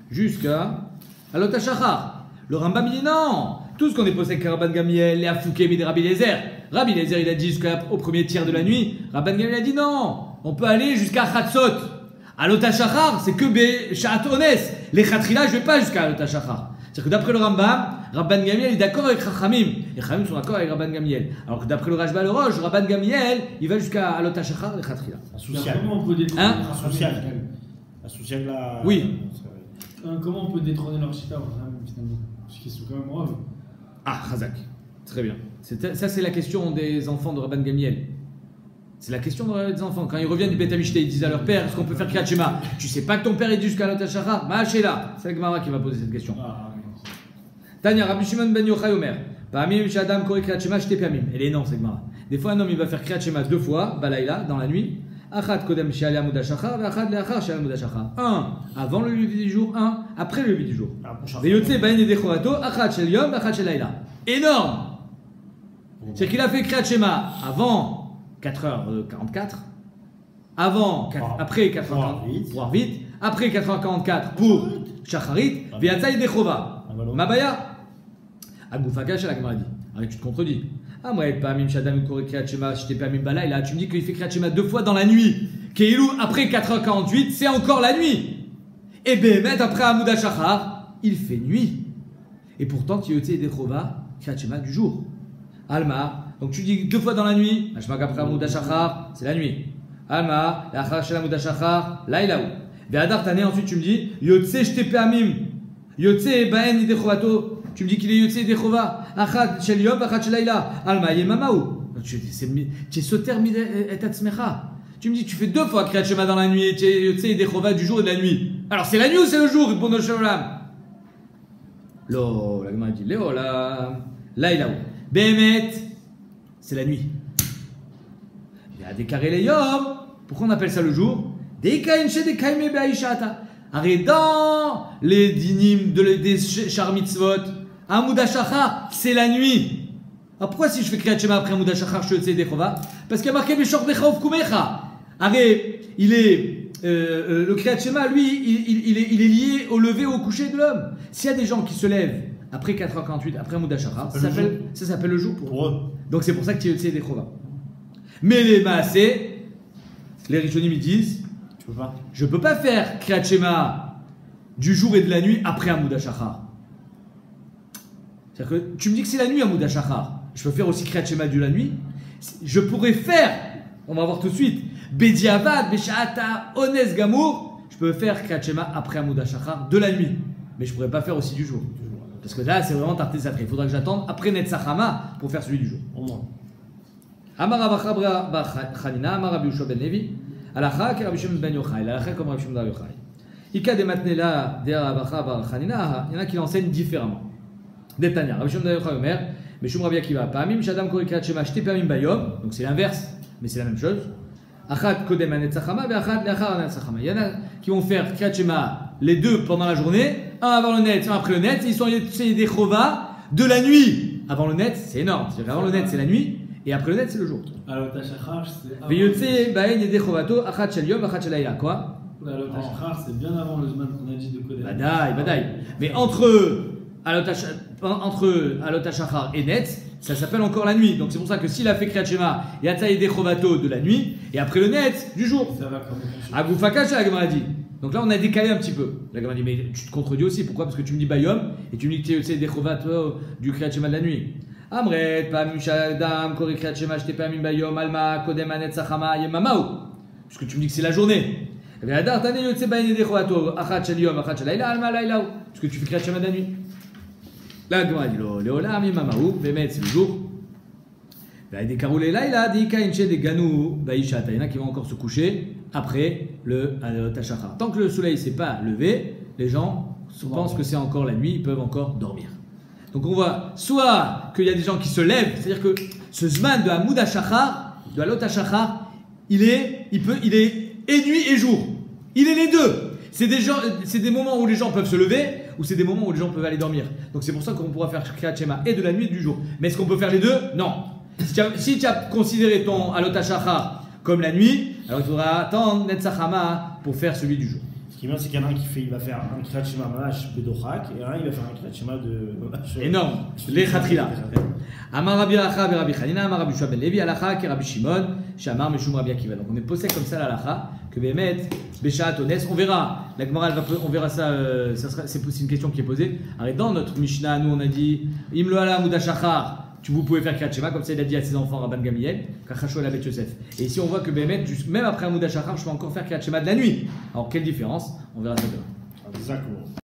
jusqu'à Lot HaShacha. Le Rambam dit non, tout ce qu'on est possèque, Rabban Gamiel, les Afouké, mais Rabbi Eliezer. Rabbi Eliezer, il a dit jusqu'au premier tiers de la nuit. Rabban Gamiel a dit non, on peut aller jusqu'à Khatsot. À Lot HaShachar, c'est que Sha'at Ones. Les Khatrila, je ne vais pas jusqu'à Lot HaShachar. C'est-à-dire que d'après le Rambam, Rabban Gamiel est d'accord avec Chachamim. Et Chachamim sont d'accord avec Rabban Gamiel. Alors que d'après le Rajba le Roche, Rabban Gamiel, il va jusqu'à Lot HaShachar, les Khatrila. Comment on peut détrôner La sociale là. Oui. Comment on peut détrôner leur chita finalement? Parce qu'ils sont quand même braves. Ah, Chazak. Très bien. Ça, c'est la question des enfants de Rabban Gamiel. C'est la question des enfants. Quand ils reviennent du Beth Amishté, ils disent à leur père, est-ce qu'on peut faire Kriyat Shema? Tu sais pas que ton père est jusqu'à Lot HaShachar? Ma'ashela. C'est la Gemara qui va poser cette question. Tanya, Rabbi Shimon ben Yochai Omer. Pa'amim sh'adam kore Kriyat Shema shte pa'amim. Elle est énorme cette Gemara. Des fois, un homme il va faire Kriyat Shema 2 fois, balayla, dans la nuit. Achat kodem she'aleh amud hashachar, ve'achat le'achar she'aleh amud hashachar. Un avant le lever du jour, un après le lever du jour. Ve'yotze ba'en yedei chorato, achat shel yom, achat shel layla. Énorme. C'est qu'il a fait Kriyat Shema avant 4h44 après 4h40 pour Arvit, après 4h44 pour Shacharit, Viatza Yedechova. Mabaya. Agoufaka, la Gemara dit. Arrête, tu te contredis. Ah, moi, pas Mim Shadam Kore Kriyat Shema, je t'ai pas mis Bala, là, tu me dis qu'il fait Kriyat Shema 2 fois dans la nuit. Keilou, après 4h48, c'est encore la nuit. Et Bémet, après Amouda Shachar, il fait nuit. Et pourtant, Tiyotse Yedechova, Kriyat Shema du jour. Alma, donc tu dis 2 fois dans la nuit, Hashmak après Amouda Shachar, c'est la nuit. Alma, Achar Shel Amouda Shachar, Laïlaou. Ve'adar Tane, ensuite tu me dis, Yotse Shtep Amim, Yotse Baen Yedechovato. Tu me dis qu'il est Yotse Yedechova, Achat Shel Yom, Achat Shel Laïla, Alma Yemamaou. Tu es soter et tatzmecha. Tu me dis, tu fais 2 fois Kriyat Shema dans la nuit, tu es Yotse Yedechova du jour et de la nuit. Alors c'est la nuit ou c'est le jour pour nos Shalom? Lo, la Gemara dit, Léo, Laïlaou. Bémet, c'est la nuit. Il y a des carrés les yom. Pourquoi on appelle ça le jour? Des kainche des kaime be'aishata. Arrête dans les dinim des char mitzvot. Amouda Shachar, c'est la nuit. Alors pourquoi si je fais Kriyat Shema après Amouda Shachar, je te Yedechova? Parce qu'il y a marqué Beshor Becha Ufkumecha. Arrête, il est le Kriyat Shema, lui, il est lié au lever ou au coucher de l'homme. S'il y a des gens qui se lèvent après 4h48, après Amouda Shachar, ça s'appelle le jour pour eux. Donc c'est pour ça que tu es Yotse Yedechova. Mais les Maasé, les Rishonim ils disent, je ne peux pas faire Kriyat Shema du jour et de la nuit après Amouda Shachar. C'est-à-dire que tu me dis que c'est la nuit Amouda Shachar. Je peux faire aussi Kriyat Shema de la nuit. Je pourrais faire, on va voir tout de suite, Bediavad, Besha'ata, Ones Gamour. Je peux faire Kriyat Shema après Amouda Shachar de la nuit. Mais je ne pourrais pas faire aussi du jour. Parce que là, c'est vraiment tarté ça. Il faudra que j'attende après Netzachama pour faire celui du jour. Au moins. Amar Abacha bar Chanina, Amar Rabbi Yoshua ben Levi, Alacha que Rabbi Shimon ben Yochai, Alacha comme Rabbi Shimon ben Yochai. Ika de Matnela de Abacha bar Chanina, il y en a qui l'enseignent différemment. Detania, Rabbi Shimon ben Yochai Omer, Meshum Rabbi Akiva, Pamim Shadam Kori Kriyat Shema, Shte Pamim Bayom, donc c'est l'inverse, mais c'est la même chose. Achat Kodem Netzachama, Achat Leachar Netzachama. Il y en a qui vont faire Kriyat Shema les deux pendant la journée, un avant le net, un après le net, ils sont des Chova de la nuit. Avant le net, c'est énorme. C'est-à-dire avant le net, c'est la nuit. Et après le net, c'est le jour. Alors, Tachachar, c'est. Veyotse baen yedechovvato achat shel yom achat shel layla. Quoi? Alors, Tachachar, c'est bien avant le Zman qu'on a dit de Kodem. Badaï. Mais entre Alot Tachachar et net, ça s'appelle encore la nuit. Donc c'est pour ça que s'il a fait Kriyat Shema, Yatsa yedechovvato de la nuit, et après le net, du jour. Ça va comme ça. Agoufakash, la Gemara dit. Donc là, on a décalé un petit peu. La Gemara dit, mais tu te contredis aussi. Pourquoi? Parce que tu me dis Bayom, et tu me dis que tu es yedechovvato du Kriyat Shema de la nuit. Amret, Pamim Shadam, Kori Kriyat Shema, Shte Pamim Bayom, Alma, Kodem Netzachama, Yemamaou. Parce que tu me dis que c'est la journée. Ve'adar Tane Yotse Baen Yedechovvato, Achat Shel Yom, Achat Shel Layla, Alma Laylaou. Parce que tu fais Kriyat Shema de la nuit. La Gemara dit, Léolam, Yemamaou, Ve'met, c'est le jour. Ve'adekarou Layla, Deika Inche de Ganou, Baishata. Il y en a qui vont encore se coucher après le Tachachar. Tant que le soleil ne s'est pas levé, les gens pensent que c'est encore la nuit, ils peuvent encore dormir. Donc on voit soit qu'il y a des gens qui se lèvent, c'est-à-dire que ce Zman de Amouda Shachar, de Alot Shachar, il est et nuit et jour. Il est les deux. C'est des moments où les gens peuvent se lever ou c'est des moments où les gens peuvent aller dormir. Donc c'est pour ça qu'on pourra faire Kriyat Shema et de la nuit et du jour. Mais est-ce qu'on peut faire les deux? Non. Si tu as considéré ton Alot Shachar comme la nuit, alors il faudra attendre Netzachama pour faire celui du jour. Ce qui est bien, c'est qu'il y en a un il va faire un Kriyat Shema Mamash Bedochak et un il va faire un Kriyat Shema de. Énorme, les Khatrila. Amar Rabbi Acha Rabbi Chanina, Amar Rabbi Yoshua ben Levi, Alacha que Rabbi Shimon, Shamar Meshum Rabbi Akiva. Donc on est posé comme ça l'Alacha que Bémet, Beshat Ones. On verra, la Gemara on verra ça, c'est une question qui est posée. Alors dans notre Mishnah, nous on a dit Imlo ala Amouda Shachar. Vous pouvez faire Kriyat Shema, comme ça il a dit à ses enfants Rabban Gamliel, Kachashua la Bet Yosef. Et ici on voit que Bémet, même après Amouda Shachar, je peux encore faire Kriyat Shema de la nuit. Alors quelle différence? On verra ça demain. Exactement.